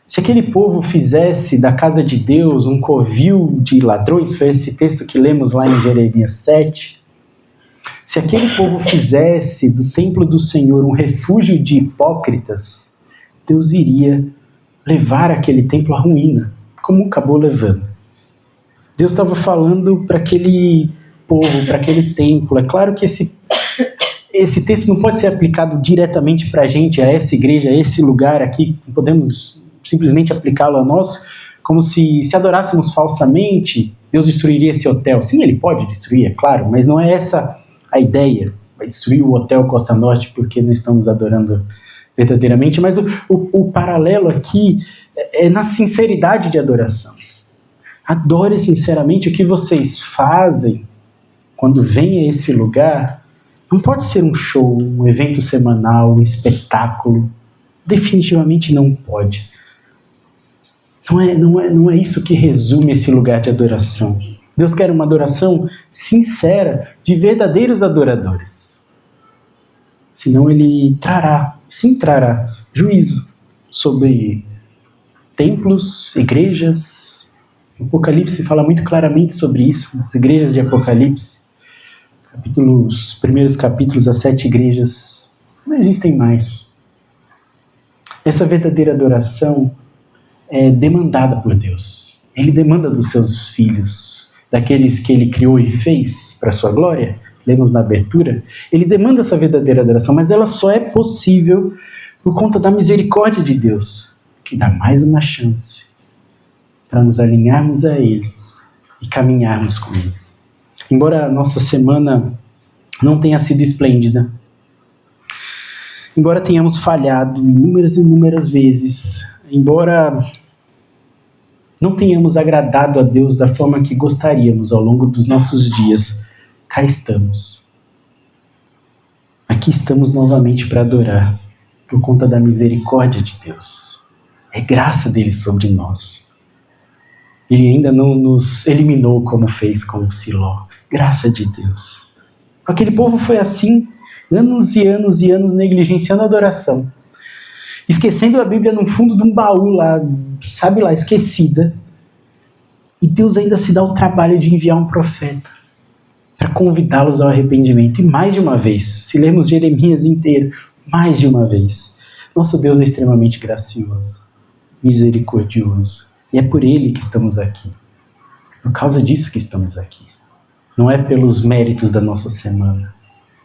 Se aquele povo fizesse da casa de Deus um covil de ladrões, foi esse texto que lemos lá em Jeremias 7, se aquele povo fizesse do templo do Senhor um refúgio de hipócritas, Deus iria levar aquele templo à ruína, como acabou levando. Deus estava falando para aquele povo, para aquele templo. É claro que esse texto não pode ser aplicado diretamente para a gente, a essa igreja, a esse lugar aqui. Não podemos simplesmente aplicá-lo a nós, como se adorássemos falsamente, Deus destruiria esse hotel. Sim, ele pode destruir, é claro, mas não é essa a ideia. Vai destruir o Hotel Costa Norte porque não estamos adorando verdadeiramente, mas o paralelo aqui é na sinceridade de adoração. Adore sinceramente. O que vocês fazem quando vem a esse lugar não pode ser um show, um evento semanal, um espetáculo. Definitivamente não pode. Não é isso que resume esse lugar de adoração. Deus quer uma adoração sincera, de verdadeiros adoradores. Senão ele trará juízo sobre templos, igrejas. O Apocalipse fala muito claramente sobre isso, nas igrejas de Apocalipse. Os primeiros capítulos, as 7 igrejas não existem mais. Essa verdadeira adoração é demandada por Deus. Ele demanda dos seus filhos, daqueles que ele criou e fez para a sua glória. Lemos na abertura. Ele demanda essa verdadeira adoração, mas ela só é possível por conta da misericórdia de Deus, que dá mais uma chance para nos alinharmos a Ele e caminharmos com Ele. Embora a nossa semana não tenha sido esplêndida, embora tenhamos falhado inúmeras e inúmeras vezes, embora não tenhamos agradado a Deus da forma que gostaríamos ao longo dos nossos dias, cá estamos. Aqui estamos novamente para adorar, por conta da misericórdia de Deus. É graça dele sobre nós. Ele ainda não nos eliminou como fez com Siló. Graça de Deus. Aquele povo foi assim, anos e anos e anos negligenciando a adoração. Esquecendo a Bíblia no fundo de um baú lá, sabe lá, esquecida. E Deus ainda se dá o trabalho de enviar um profeta para convidá-los ao arrependimento. E mais de uma vez, se lermos Jeremias inteiro, mais de uma vez. Nosso Deus é extremamente gracioso, misericordioso. E é por Ele que estamos aqui. Por causa disso que estamos aqui. Não é pelos méritos da nossa semana.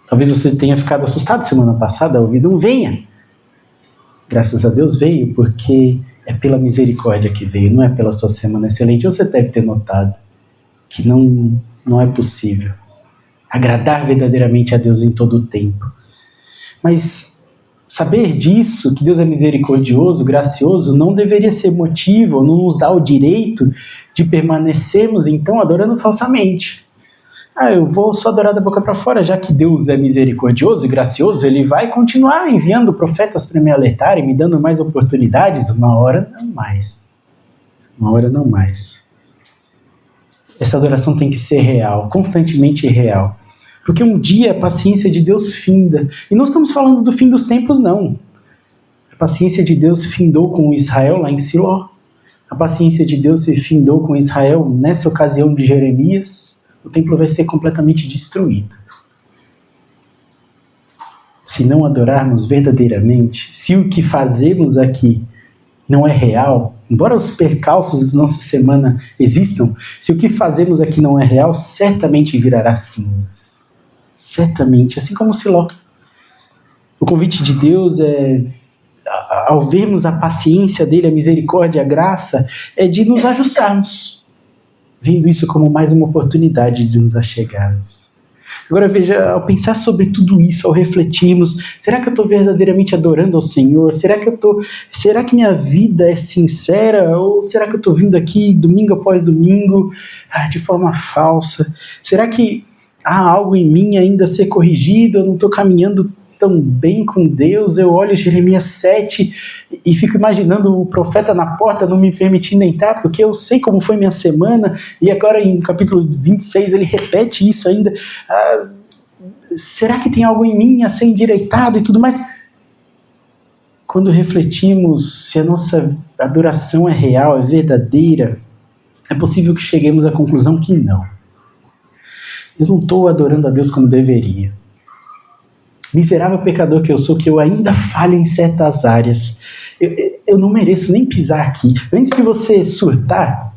Talvez você tenha ficado assustado semana passada, ouvindo um venha. Graças a Deus veio, porque É pela misericórdia que veio, não é pela sua semana excelente. Você deve ter notado que não é possível agradar verdadeiramente a Deus em todo o tempo. Mas saber disso, que Deus é misericordioso, gracioso, não deveria ser motivo, não nos dá o direito de permanecermos então adorando falsamente. Eu vou só adorar da boca para fora, já que Deus é misericordioso e gracioso, Ele vai continuar enviando profetas para me alertarem, me dando mais oportunidades, uma hora não mais. Uma hora não mais. Essa adoração tem que ser real, constantemente real. Porque um dia a paciência de Deus finda. E não estamos falando do fim dos tempos, não. A paciência de Deus findou com Israel lá em Siló. A paciência de Deus se findou com Israel nessa ocasião de Jeremias. O templo vai ser completamente destruído. Se não adorarmos verdadeiramente, se o que fazemos aqui não é real, embora os percalços da nossa semana existam, se o que fazemos aqui não é real, certamente virará cinzas. Certamente, assim como Siló. O convite de Deus ao vermos a paciência dele, a misericórdia, a graça, é de nos ajustarmos, vendo isso como mais uma oportunidade de nos achegarmos. Agora veja, ao pensar sobre tudo isso, ao refletirmos, será que eu estou verdadeiramente adorando ao Senhor? Será que minha vida é sincera? Ou será que eu estou vindo aqui domingo após domingo de forma falsa? Será que há algo em mim ainda a ser corrigido? Eu não estou caminhando tão bem com Deus? Eu olho Jeremias 7 e fico imaginando o profeta na porta não me permitindo entrar, porque eu sei como foi minha semana, e agora em capítulo 26 ele repete isso ainda. Será que tem algo em mim a ser endireitado e tudo mais? Quando refletimos se a nossa adoração é real, é verdadeira, é possível que cheguemos à conclusão que não. Eu não estou adorando a Deus como deveria. Miserável pecador que eu sou, que eu ainda falho em certas áreas. Eu não mereço nem pisar aqui. Antes de você surtar,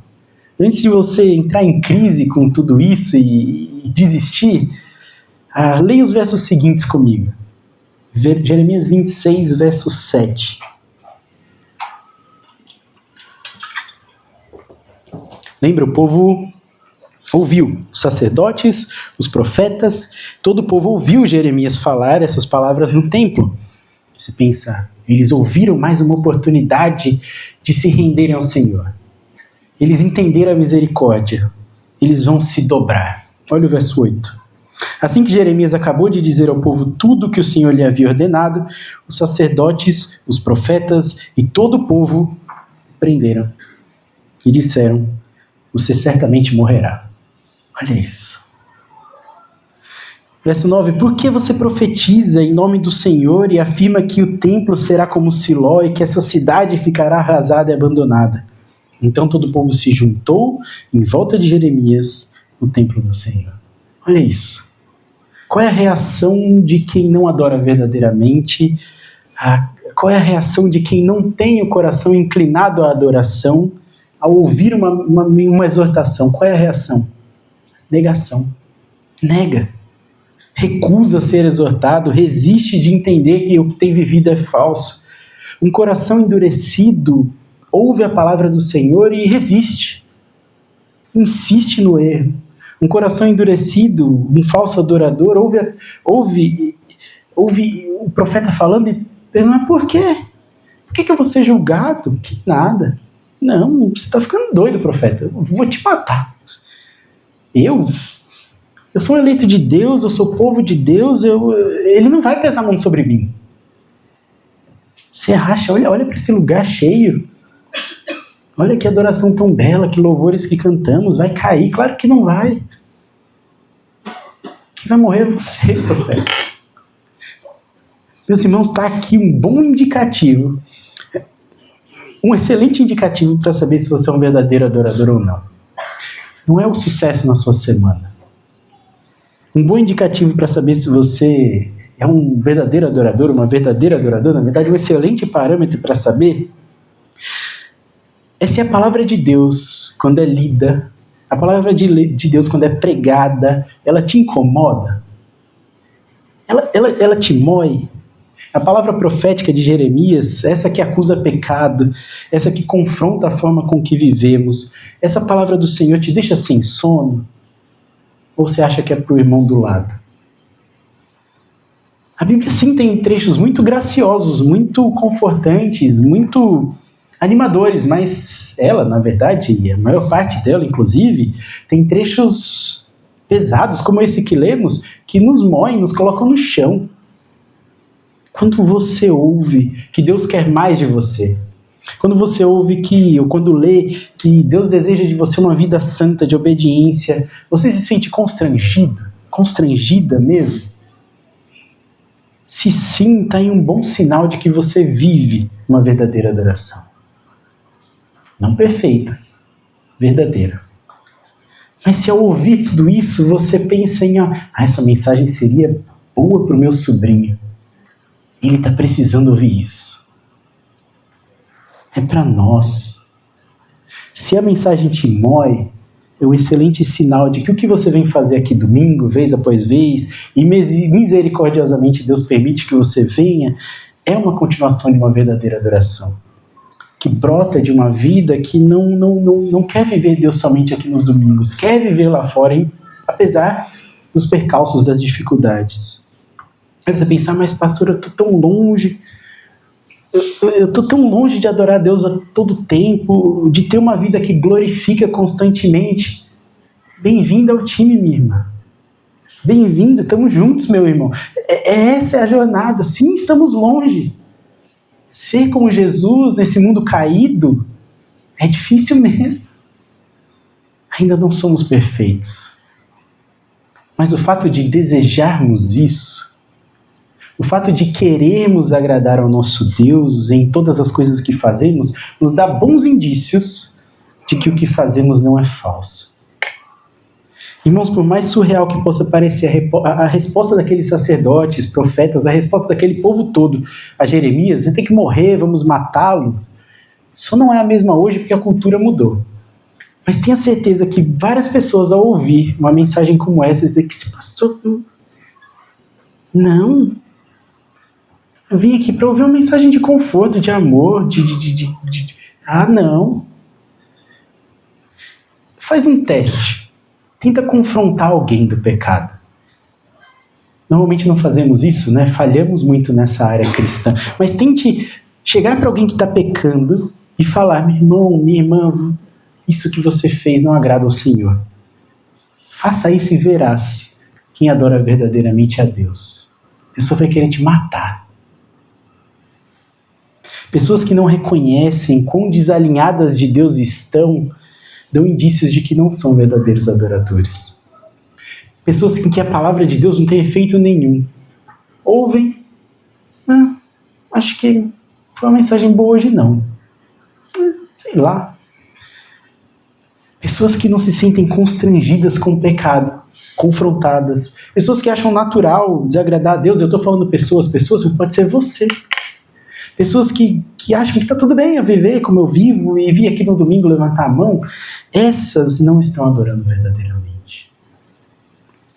antes de você entrar em crise com tudo isso e desistir, leia os versos seguintes comigo. Jeremias 26, verso 7. Lembra, o povo ouviu, os sacerdotes, os profetas, todo o povo ouviu Jeremias falar essas palavras no templo. Você pensa, eles ouviram mais uma oportunidade de se renderem ao Senhor. Eles entenderam a misericórdia. Eles vão se dobrar. Olha o verso 8. Assim que Jeremias acabou de dizer ao povo tudo o que o Senhor lhe havia ordenado, os sacerdotes, os profetas e todo o povo prenderam e disseram: você certamente morrerá. Olha isso. Verso 9. Por que você profetiza em nome do Senhor e afirma que o templo será como Siló e que essa cidade ficará arrasada e abandonada? Então todo o povo se juntou em volta de Jeremias no templo do Senhor. Olha isso. Qual é a reação de quem não adora verdadeiramente? Qual é a reação de quem não tem o coração inclinado à adoração ao ouvir uma exortação? Qual é a reação? Negação. Nega. Recusa ser exortado, resiste de entender que o que tem vivido é falso. Um coração endurecido ouve a palavra do Senhor e resiste. Insiste no erro. Um coração endurecido, um falso adorador, ouve o profeta falando e pergunta: por quê? Por que eu vou ser julgado? Que nada. Não, você está ficando doido, profeta. Eu vou te matar. Eu sou um eleito de Deus, eu sou povo de Deus, ele não vai pesar a mão sobre mim. Você acha? Olha para esse lugar cheio. Olha que adoração tão bela, que louvores que cantamos. Vai cair? Claro que não vai. Que vai morrer você, profeta. Meus irmãos, está aqui um bom indicativo. Um excelente indicativo para saber se você é um verdadeiro adorador ou não. Não é o sucesso na sua semana. Um bom indicativo para saber se você é um verdadeiro adorador, uma verdadeira adoradora, na verdade, um excelente parâmetro para saber é se a palavra de Deus, quando é lida, a palavra de Deus, quando é pregada, ela te incomoda? Ela te mói? A palavra profética de Jeremias, essa que acusa pecado, essa que confronta a forma com que vivemos, essa palavra do Senhor te deixa sem sono? Ou você acha que é para o irmão do lado? A Bíblia sim tem trechos muito graciosos, muito confortantes, muito animadores, mas ela, na verdade, a maior parte dela, inclusive, tem trechos pesados, como esse que lemos, que nos moem, nos colocam no chão. Quando você ouve que Deus quer mais de você, quando você ouve ou quando lê que Deus deseja de você uma vida santa, de obediência, você se sente constrangido, constrangida mesmo? Se sim, está em um bom sinal de que você vive uma verdadeira adoração. Não perfeita, verdadeira. Mas se ao ouvir tudo isso, você pensa em essa mensagem seria boa para o meu sobrinho. Ele está precisando ouvir isso. É para nós. Se a mensagem te mói, é um excelente sinal de que o que você vem fazer aqui domingo, vez após vez, e misericordiosamente Deus permite que você venha, é uma continuação de uma verdadeira adoração. Que brota de uma vida que não quer viver Deus somente aqui nos domingos, quer viver lá fora, hein? Apesar dos percalços, das dificuldades. Aí você pensar, mas pastor, eu estou tão longe, eu estou tão longe de adorar a Deus a todo tempo, de ter uma vida que glorifica constantemente. Bem-vindo ao time, minha irmã. Bem-vindo, estamos juntos, meu irmão. Essa é a jornada. Sim, estamos longe. Ser como Jesus nesse mundo caído é difícil mesmo. Ainda não somos perfeitos. Mas o fato de desejarmos isso, o fato de querermos agradar ao nosso Deus em todas as coisas que fazemos, nos dá bons indícios de que o que fazemos não é falso. Irmãos, por mais surreal que possa parecer a resposta daqueles sacerdotes, profetas, a resposta daquele povo todo a Jeremias, você tem que morrer, vamos matá-lo, só não é a mesma hoje porque a cultura mudou. Mas tenha certeza que várias pessoas ao ouvir uma mensagem como essa, dizer que esse pastor... Não... Eu vim aqui para ouvir uma mensagem de conforto, de amor, não. Faz um teste. Tenta confrontar alguém do pecado. Normalmente não fazemos isso, né? Falhamos muito nessa área cristã. Mas tente chegar para alguém que está pecando e falar, meu irmão, minha irmã, isso que você fez não agrada ao Senhor. Faça isso e verás quem adora verdadeiramente a Deus. A pessoa vai querer te matar. Pessoas que não reconhecem quão desalinhadas de Deus estão, dão indícios de que não são verdadeiros adoradores. Pessoas em que a palavra de Deus não tem efeito nenhum. Ouvem, acho que foi uma mensagem boa hoje não. Sei lá. Pessoas que não se sentem constrangidas com o pecado, confrontadas. Pessoas que acham natural desagradar a Deus. Eu estou falando pessoas, pode ser você. Pessoas que acham que está tudo bem eu viver como eu vivo e vir aqui no domingo levantar a mão, essas não estão adorando verdadeiramente.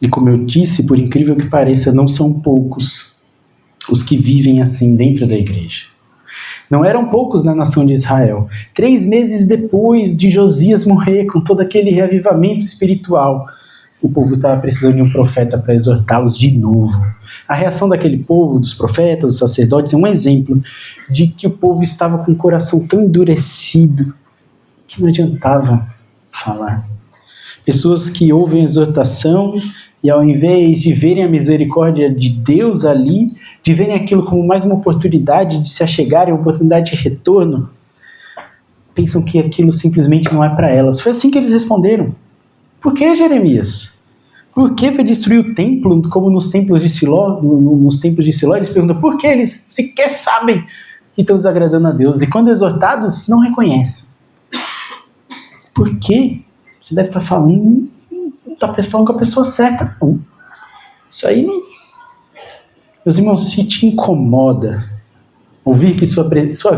E como eu disse, por incrível que pareça, não são poucos os que vivem assim dentro da igreja. Não eram poucos na nação de Israel. 3 meses depois de Josias morrer, com todo aquele reavivamento espiritual, o povo estava precisando de um profeta para exortá-los de novo. A reação daquele povo, dos profetas, dos sacerdotes, é um exemplo de que o povo estava com o coração tão endurecido que não adiantava falar. Pessoas que ouvem a exortação e ao invés de verem a misericórdia de Deus ali, de verem aquilo como mais uma oportunidade de se achegarem, uma oportunidade de retorno, pensam que aquilo simplesmente não é para elas. Foi assim que eles responderam. Por que, Jeremias? Por que vai destruir o templo, como nos templos de Siló? Nos templos de Siló, eles perguntam por que eles sequer sabem que estão desagradando a Deus. E quando exortados, não reconhecem. Por quê? Você deve estar falando, está falando com a pessoa certa. Não. Isso aí não... Meus irmãos, se te incomoda ouvir que sua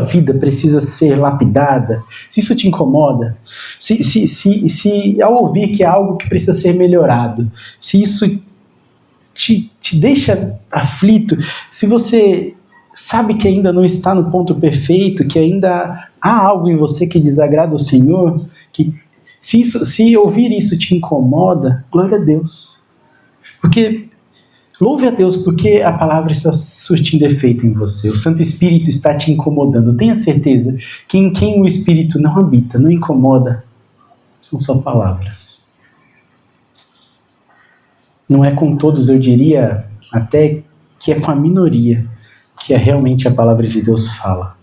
vida precisa ser lapidada, se isso te incomoda, se ao ouvir que é algo que precisa ser melhorado, se isso te deixa aflito, se você sabe que ainda não está no ponto perfeito, que ainda há algo em você que desagrada o Senhor, que se ouvir isso te incomoda, glória a Deus. Porque louve a Deus porque a palavra está surtindo efeito em você. O Santo Espírito está te incomodando. Tenha certeza que em quem o Espírito não habita, não incomoda, são só palavras. Não é com todos, eu diria até que é com a minoria que é realmente a palavra de Deus fala.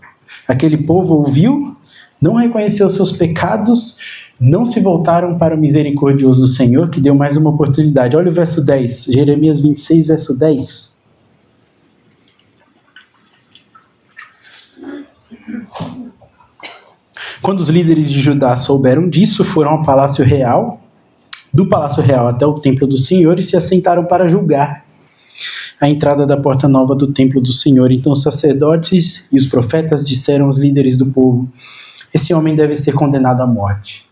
Aquele povo ouviu, não reconheceu seus pecados, não se voltaram para o misericordioso do Senhor, que deu mais uma oportunidade. Olha o verso 10, Jeremias 26, verso 10. Quando os líderes de Judá souberam disso, foram ao palácio real, do palácio real até o templo do Senhor, e se assentaram para julgar a entrada da porta nova do templo do Senhor. Então os sacerdotes e os profetas disseram aos líderes do povo: esse homem deve ser condenado à morte.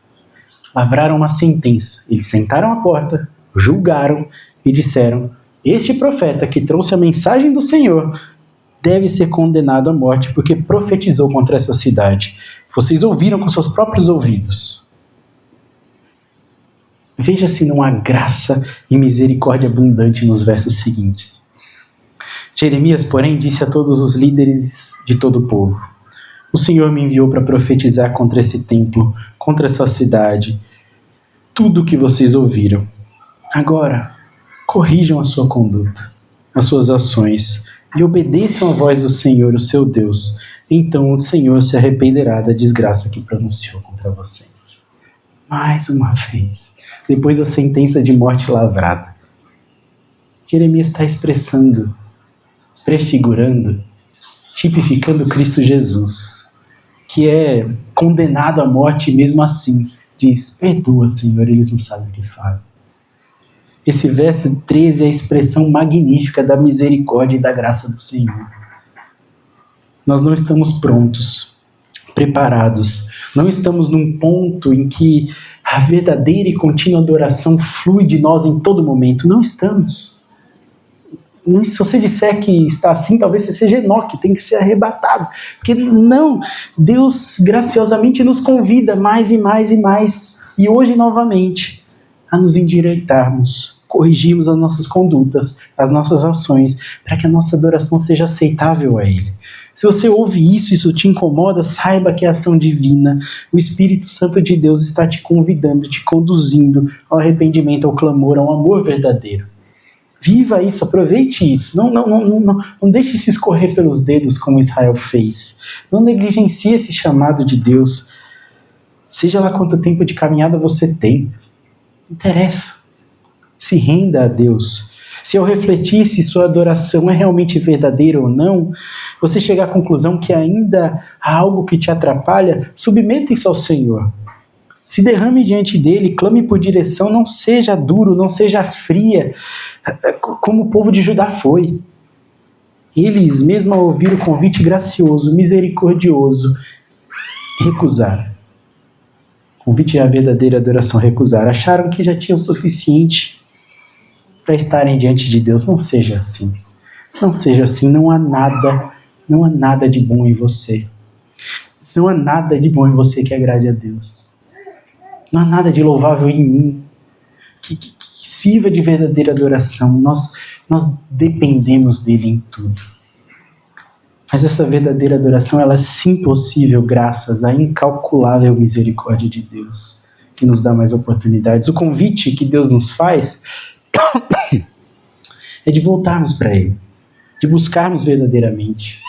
Lavraram uma sentença. Eles sentaram à porta, julgaram e disseram: este profeta que trouxe a mensagem do Senhor deve ser condenado à morte porque profetizou contra essa cidade. Vocês ouviram com seus próprios ouvidos. Veja se não há graça e misericórdia abundante nos versos seguintes. Jeremias, porém, disse a todos os líderes de todo o povo: o Senhor me enviou para profetizar contra esse templo, contra essa cidade, tudo o que vocês ouviram. Agora, corrijam a sua conduta, as suas ações, e obedeçam à voz do Senhor, o seu Deus. Então o Senhor se arrependerá da desgraça que pronunciou contra vocês. Mais uma vez, depois da sentença de morte lavrada, Jeremias está expressando, prefigurando, tipificando Cristo Jesus, que é condenado à morte e mesmo assim diz: perdoa, Senhor, eles não sabem o que fazem. Esse verso 13 é a expressão magnífica da misericórdia e da graça do Senhor. Nós não estamos prontos, preparados, não estamos num ponto em que a verdadeira e contínua adoração flui de nós em todo momento. Não estamos. Se você disser que está assim, talvez você seja Enoque, tem que ser arrebatado. Porque não, Deus graciosamente nos convida mais e mais e mais, e hoje novamente, a nos endireitarmos, corrigirmos as nossas condutas, as nossas ações, para que a nossa adoração seja aceitável a Ele. Se você ouve isso te incomoda, saiba que é ação divina. O Espírito Santo de Deus está te convidando, te conduzindo ao arrependimento, ao clamor, ao amor verdadeiro. Viva isso, aproveite isso. Não deixe se escorrer pelos dedos como Israel fez. Não negligencie esse chamado de Deus. Seja lá quanto tempo de caminhada você tem. Não interessa. Se renda a Deus. Se ao refletir se sua adoração é realmente verdadeira ou não, você chegar à conclusão que ainda há algo que te atrapalha, submeta-se ao Senhor. Se derrame diante dele, clame por direção, não seja duro, não seja fria, como o povo de Judá foi. Eles, mesmo ao ouvir o convite gracioso, misericordioso, recusaram. O convite à verdadeira adoração, recusaram. Acharam que já tinham o suficiente para estarem diante de Deus. Não seja assim. Não seja assim. Não há nada de bom em você. Não há nada de bom em você que agrade a Deus. Não há nada de louvável em mim que sirva de verdadeira adoração. Nós dependemos dele em tudo. Mas essa verdadeira adoração, ela é sim possível graças à incalculável misericórdia de Deus, que nos dá mais oportunidades. O convite que Deus nos faz é de voltarmos para Ele, de buscarmos verdadeiramente,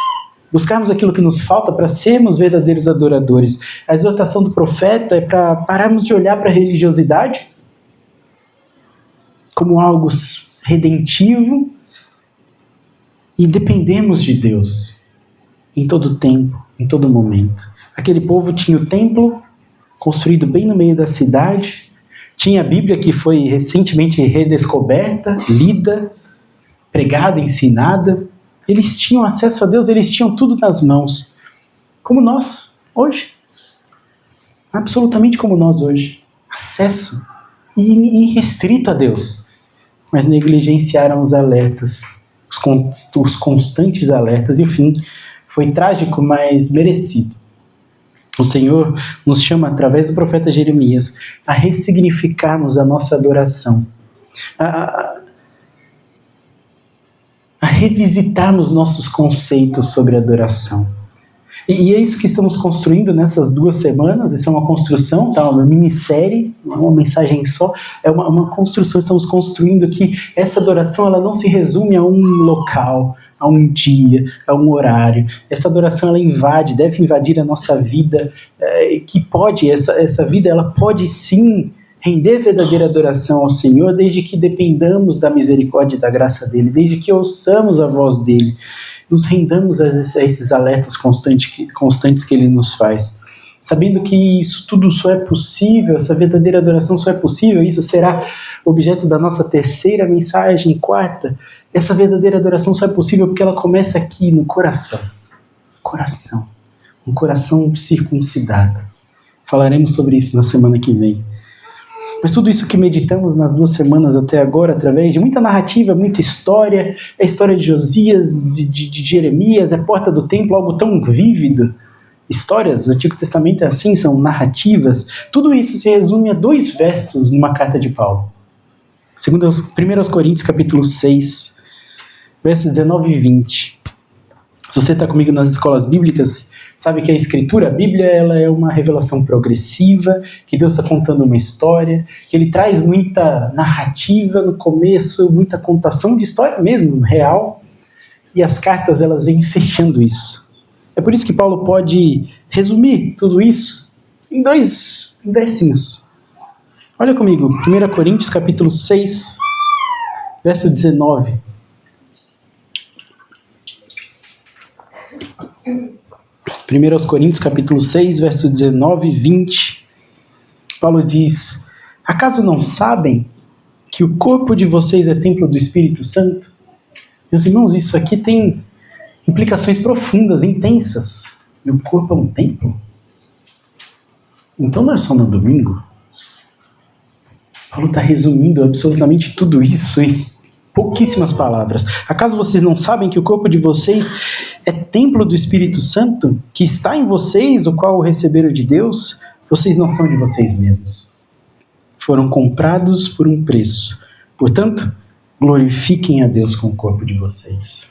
buscarmos aquilo que nos falta para sermos verdadeiros adoradores. A exortação do profeta é para pararmos de olhar para a religiosidade como algo redentivo e dependemos de Deus em todo tempo, em todo momento. Aquele povo tinha o templo construído bem no meio da cidade, tinha a Bíblia que foi recentemente redescoberta, lida, pregada, ensinada. Eles tinham acesso a Deus, eles tinham tudo nas mãos. Como nós, hoje. Absolutamente como nós hoje. Acesso irrestrito a Deus. Mas negligenciaram os alertas. os constantes alertas, e o fim foi trágico, mas merecido. O Senhor nos chama, através do profeta Jeremias, a ressignificarmos a nossa adoração, a revisitarmos nossos conceitos sobre adoração. E é isso que estamos construindo nessas 2 semanas. Isso é uma construção, tá? Uma minissérie, uma mensagem só. É uma construção, estamos construindo aqui. Essa adoração, ela não se resume a um local, a um dia, a um horário. Essa adoração, ela deve invadir a nossa vida, essa vida, ela pode sim render verdadeira adoração ao Senhor, desde que dependamos da misericórdia e da graça dEle, desde que ouçamos a voz dEle, nos rendamos a esses alertas constantes que Ele nos faz, sabendo que isso tudo só é possível, essa verdadeira adoração só é possível, isso será objeto da nossa 3ª mensagem, 4ª, essa verdadeira adoração só é possível porque ela começa aqui no coração, um coração circuncidado. Falaremos sobre isso na semana que vem. Mas tudo isso que meditamos nas 2 semanas até agora, através de muita narrativa, muita história, é a história de Josias, de Jeremias, é a porta do templo, algo tão vívido. Histórias do Antigo Testamento é assim, são narrativas. Tudo isso se resume a 2 versos numa carta de Paulo. 1 Coríntios capítulo 6, versos 19 e 20. Se você está comigo nas escolas bíblicas, sabe que a Escritura, a Bíblia, ela é uma revelação progressiva, que Deus está contando uma história, que Ele traz muita narrativa no começo, muita contação de história mesmo, real, e as cartas, elas vêm fechando isso. É por isso que Paulo pode resumir tudo isso em 2 versinhos. Olha comigo, 1 Coríntios capítulo 6, verso 19. 1 Coríntios capítulo 6, verso 19 e 20, Paulo diz: acaso não sabem que o corpo de vocês é templo do Espírito Santo? Meus irmãos, isso aqui tem implicações profundas, intensas. Meu corpo é um templo? Então não é só no domingo? Paulo está resumindo absolutamente tudo isso em pouquíssimas palavras. Acaso vocês não sabem que o corpo de vocês é templo do Espírito Santo, que está em vocês, o qual o receberam de Deus? Vocês não são de vocês mesmos. Foram comprados por um preço. Portanto, glorifiquem a Deus com o corpo de vocês.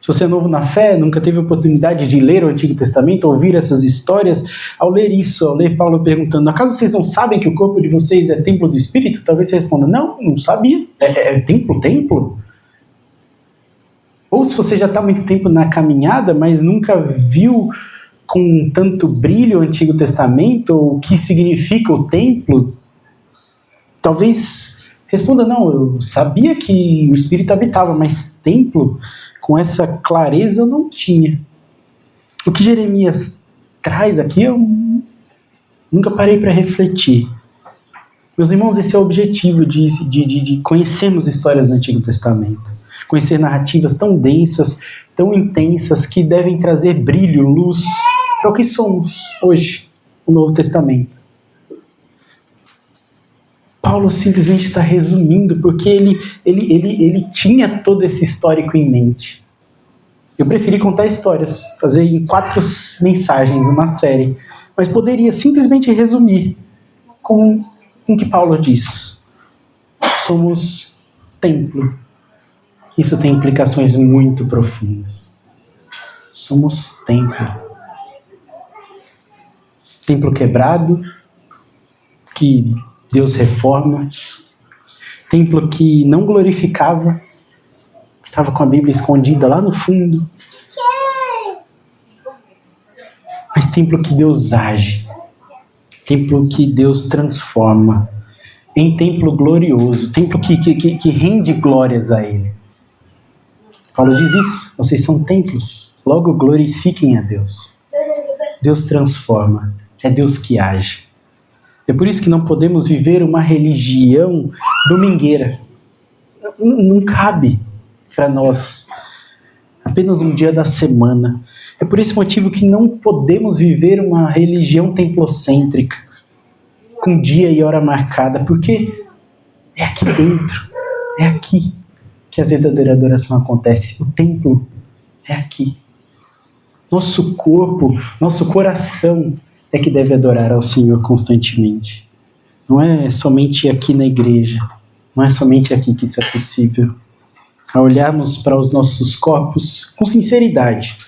Se você é novo na fé, nunca teve oportunidade de ler o Antigo Testamento, ouvir essas histórias, ao ler Paulo perguntando, acaso vocês não sabem que o corpo de vocês é templo do Espírito? Talvez você responda, não sabia. É templo? Ou se você já está há muito tempo na caminhada, mas nunca viu com tanto brilho o Antigo Testamento, o que significa o templo, talvez responda, não, eu sabia que o Espírito habitava, mas templo, com essa clareza, eu não tinha. O que Jeremias traz aqui, eu nunca parei para refletir. Meus irmãos, esse é o objetivo de conhecermos histórias do Antigo Testamento. Conhecer narrativas tão densas, tão intensas, que devem trazer brilho, luz, para o que somos hoje, o Novo Testamento. Paulo simplesmente está resumindo, porque ele tinha todo esse histórico em mente. Eu preferi contar histórias, fazer em 4 mensagens, uma série, mas poderia simplesmente resumir com o que Paulo diz. Somos templo. Isso tem implicações muito profundas. Somos templo. Templo quebrado, que Deus reforma. Templo que não glorificava, que estava com a Bíblia escondida lá no fundo. Mas templo que Deus age. Templo que Deus transforma. Em templo glorioso. Templo que rende glórias a Ele. Paulo diz isso, vocês são templos, logo glorifiquem a Deus. Deus transforma, é Deus que age. É por isso que não podemos viver uma religião domingueira. Não cabe para nós apenas um dia da semana. É por esse motivo que não podemos viver uma religião templocêntrica, com dia e hora marcada, porque é aqui dentro, é aqui que a verdadeira adoração acontece. O templo é aqui. Nosso corpo, nosso coração é que deve adorar ao Senhor constantemente. Não é somente aqui na igreja, não é somente aqui que isso é possível. A olharmos para os nossos corpos com sinceridade,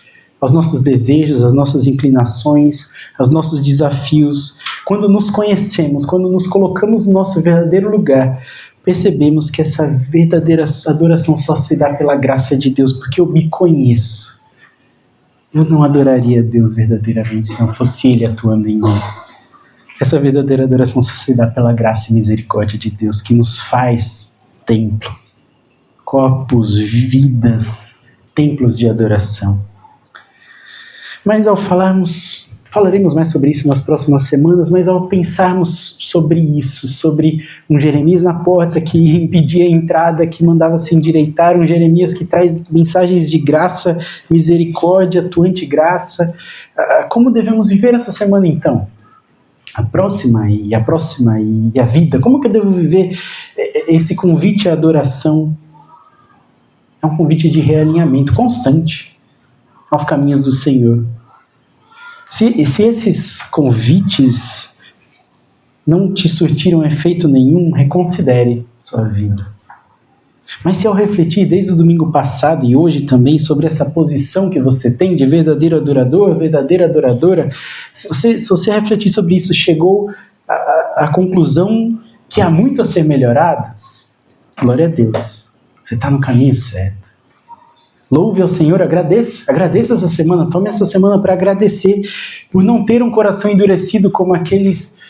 aos nossos desejos, às nossas inclinações, aos nossos desafios. Quando nos conhecemos, quando nos colocamos no nosso verdadeiro lugar, percebemos que essa verdadeira adoração só se dá pela graça de Deus, porque eu me conheço. Eu não adoraria a Deus verdadeiramente se não fosse Ele atuando em mim. Essa verdadeira adoração só se dá pela graça e misericórdia de Deus, que nos faz templo, corpos, vidas, templos de adoração. Mas ao falaremos mais sobre isso nas próximas semanas, mas ao pensarmos sobre isso, sobre um Jeremias na porta que impedia a entrada, que mandava se endireitar, um Jeremias que traz mensagens de graça, misericórdia, atuante graça, como devemos viver essa semana então? A próxima e a vida, como que eu devo viver esse convite à adoração? É um convite de realinhamento constante aos caminhos do Senhor. Se esses convites não te surtiram efeito nenhum, reconsidere sua vida. Mas se ao refletir desde o domingo passado e hoje também sobre essa posição que você tem de verdadeiro adorador, verdadeira adoradora, se você refletir sobre isso, chegou à conclusão que há muito a ser melhorado, glória a Deus, você está no caminho certo. Louve ao Senhor, agradeça essa semana, tome essa semana para agradecer por não ter um coração endurecido como aqueles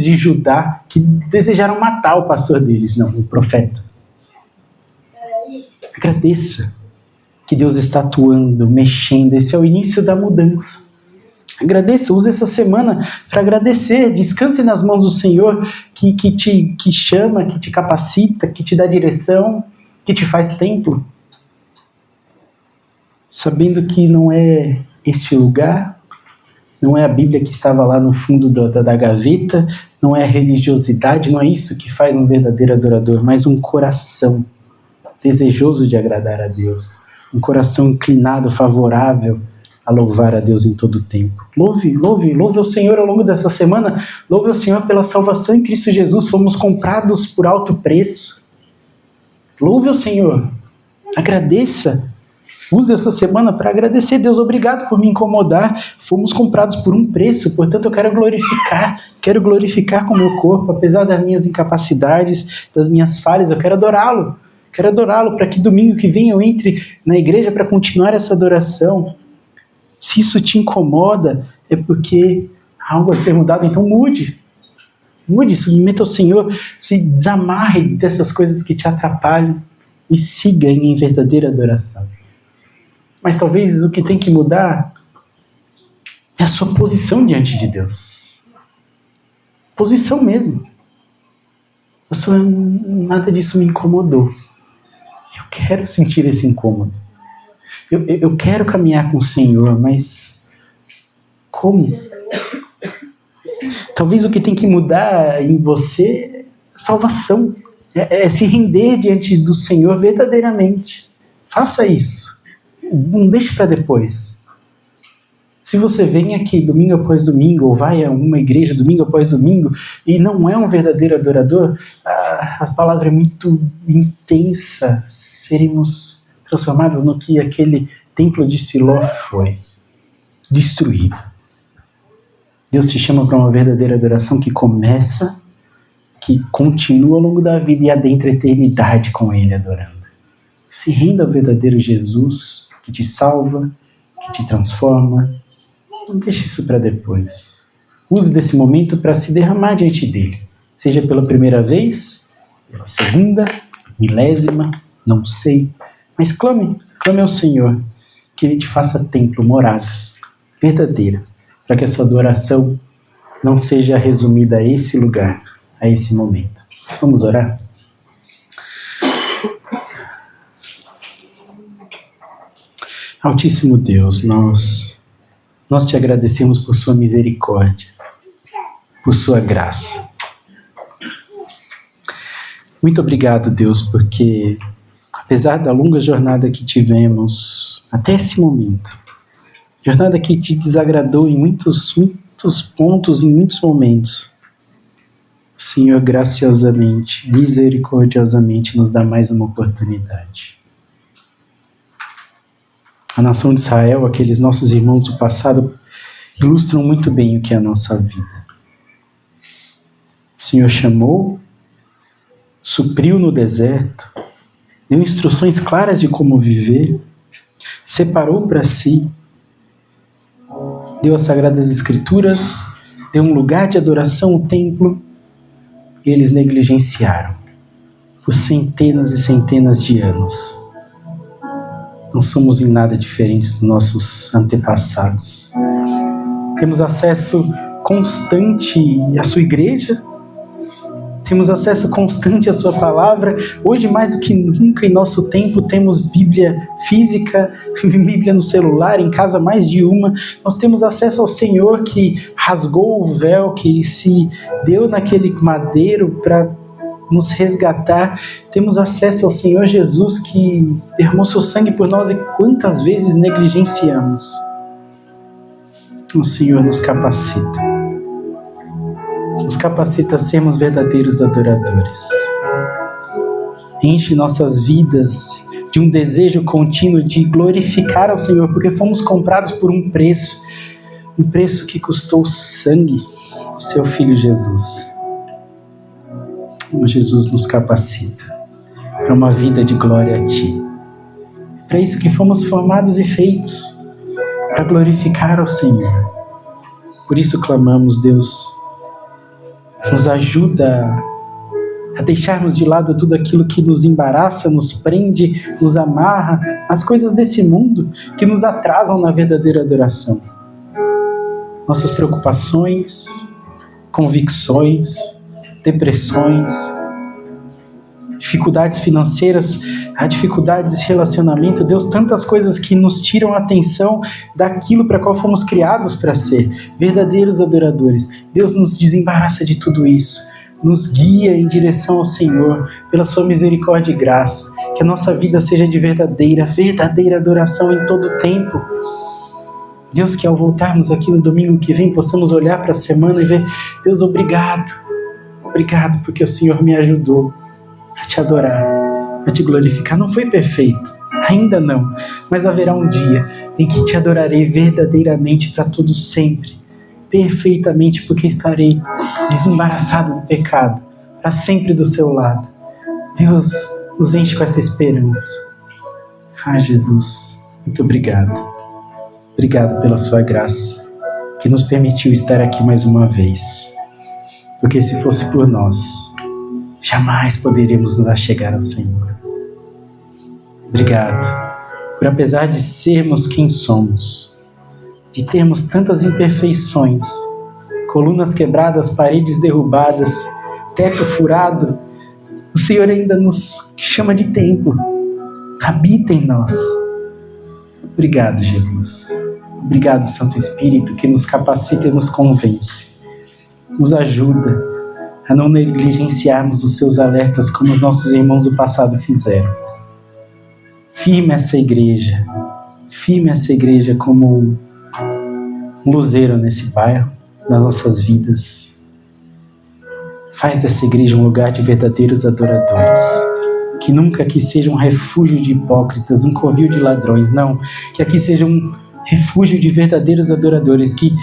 de Judá que desejaram matar o pastor deles, não, o profeta. Agradeça que Deus está atuando, mexendo, esse é o início da mudança. Agradeça, use essa semana para agradecer, descanse nas mãos do Senhor que chama, que te capacita, que te dá direção, que te faz templo. Sabendo que não é este lugar, não é a Bíblia que estava lá no fundo da gaveta, não é a religiosidade, não é isso que faz um verdadeiro adorador, mas um coração desejoso de agradar a Deus, um coração inclinado, favorável a louvar a Deus em todo o tempo. Louve ao Senhor ao longo dessa semana, louve ao Senhor pela salvação em Cristo Jesus, fomos comprados por alto preço. Louve ao Senhor, agradeça. Use essa semana para agradecer. Deus, obrigado por me incomodar. Fomos comprados por um preço, portanto eu quero glorificar com o meu corpo, apesar das minhas incapacidades, das minhas falhas, eu quero adorá-lo. Quero adorá-lo para que domingo que vem eu entre na igreja para continuar essa adoração. Se isso te incomoda, é porque há algo a ser mudado, então mude. Mude, submeta ao Senhor, se desamarre dessas coisas que te atrapalham e siga em verdadeira adoração. Mas talvez o que tem que mudar é a sua posição diante de Deus. Posição mesmo. Nada disso me incomodou. Eu quero sentir esse incômodo. Eu quero caminhar com o Senhor, mas como? Talvez o que tem que mudar em você é salvação. É se render diante do Senhor verdadeiramente. Faça isso. Não deixe para depois. Se você vem aqui domingo após domingo, ou vai a uma igreja domingo após domingo, e não é um verdadeiro adorador, a palavra é muito intensa. Seremos transformados no que aquele templo de Siló foi. Destruído. Deus te chama para uma verdadeira adoração que começa, que continua ao longo da vida e adentra a eternidade com Ele adorando. Se renda ao verdadeiro Jesus, que te salva, que te transforma. Não deixe isso para depois. Use desse momento para se derramar diante dele. Seja pela primeira vez, pela segunda, milésima, não sei. Mas clame ao Senhor, que Ele te faça templo, morada, verdadeira, para que a sua adoração não seja resumida a esse lugar, a esse momento. Vamos orar? Altíssimo Deus, nós te agradecemos por sua misericórdia, por sua graça. Muito obrigado, Deus, porque apesar da longa jornada que tivemos até esse momento, jornada que te desagradou em muitos pontos, em muitos momentos, o Senhor graciosamente, misericordiosamente nos dá mais uma oportunidade. A nação de Israel, aqueles nossos irmãos do passado, ilustram muito bem o que é a nossa vida. O Senhor chamou, supriu no deserto, deu instruções claras de como viver, separou para si, deu as Sagradas Escrituras, deu um lugar de adoração, o templo, e eles negligenciaram por centenas e centenas de anos. Não somos em nada diferentes dos nossos antepassados. Temos acesso constante à sua igreja, temos acesso constante à sua palavra. Hoje, mais do que nunca em nosso tempo, temos Bíblia física, Bíblia no celular, em casa mais de uma. Nós temos acesso ao Senhor que rasgou o véu, que se deu naquele madeiro para nos resgatar. Temos acesso ao Senhor Jesus que derramou seu sangue por nós, e quantas vezes negligenciamos. O Senhor nos capacita a sermos verdadeiros adoradores. Enche nossas vidas de um desejo contínuo de glorificar ao Senhor, porque fomos comprados por um preço que custou o sangue de seu Filho Jesus. Jesus nos capacita para uma vida de glória a Ti. É para isso que fomos formados e feitos, para glorificar ao Senhor. Por isso clamamos, Deus, nos ajuda a deixarmos de lado tudo aquilo que nos embaraça, nos prende, nos amarra, as coisas desse mundo que nos atrasam na verdadeira adoração. Nossas preocupações, convicções, depressões, dificuldades financeiras, dificuldades de relacionamento, Deus, tantas coisas que nos tiram a atenção daquilo para qual fomos criados para ser, verdadeiros adoradores. Deus nos desembaraça de tudo isso, nos guia em direção ao Senhor, pela sua misericórdia e graça, que a nossa vida seja de verdadeira adoração em todo o tempo. Deus, que ao voltarmos aqui no domingo que vem, possamos olhar para a semana e ver, Deus, obrigado porque o Senhor me ajudou a te adorar, a te glorificar. Não foi perfeito, ainda não, mas haverá um dia em que te adorarei verdadeiramente para todo sempre, perfeitamente, porque estarei desembaraçado do pecado, para sempre do seu lado. Deus, nos enche com essa esperança. Jesus, muito obrigado. Obrigado pela sua graça, que nos permitiu estar aqui mais uma vez, porque se fosse por nós, jamais poderíamos nos achegar ao Senhor. Obrigado por, apesar de sermos quem somos, de termos tantas imperfeições, colunas quebradas, paredes derrubadas, teto furado, o Senhor ainda nos chama de templo, habita em nós. Obrigado, Jesus. Obrigado, Santo Espírito, que nos capacita e nos convence. Nos ajuda a não negligenciarmos os seus alertas como os nossos irmãos do passado fizeram. Firme essa igreja como um luzeiro nesse bairro, nas nossas vidas. Faz dessa igreja um lugar de verdadeiros adoradores. Que nunca aqui seja um refúgio de hipócritas, um covil de ladrões, não. Que aqui seja um refúgio de verdadeiros adoradores que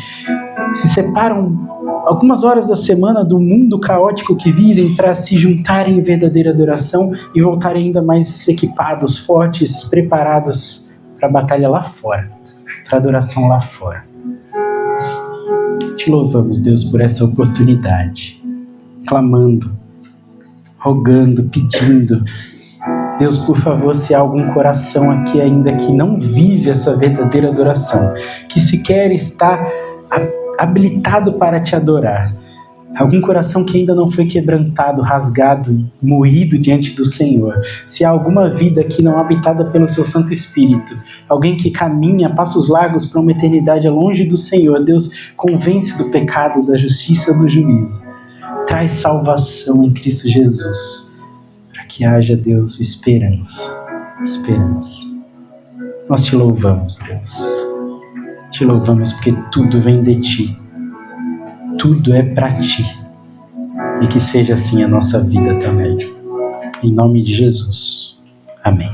se separam algumas horas da semana do mundo caótico que vivem para se juntarem em verdadeira adoração e voltarem ainda mais equipados, fortes, preparados para a batalha lá fora, para a adoração lá fora. Te louvamos, Deus, por essa oportunidade, clamando, rogando, pedindo. Deus, por favor, se há algum coração aqui ainda que não vive essa verdadeira adoração, que sequer está habilitado para te adorar, algum coração que ainda não foi quebrantado, rasgado, moído diante do Senhor, se há alguma vida aqui não habitada pelo seu Santo Espírito, alguém que caminha passos largos para uma eternidade longe do Senhor, Deus, convence do pecado, da justiça, do juízo, traz salvação em Cristo Jesus, para que haja, Deus, esperança. esperança. Nós te louvamos, Deus. Te louvamos porque tudo vem de ti. Tudo é para ti. E que seja assim a nossa vida também. Em nome de Jesus. Amém.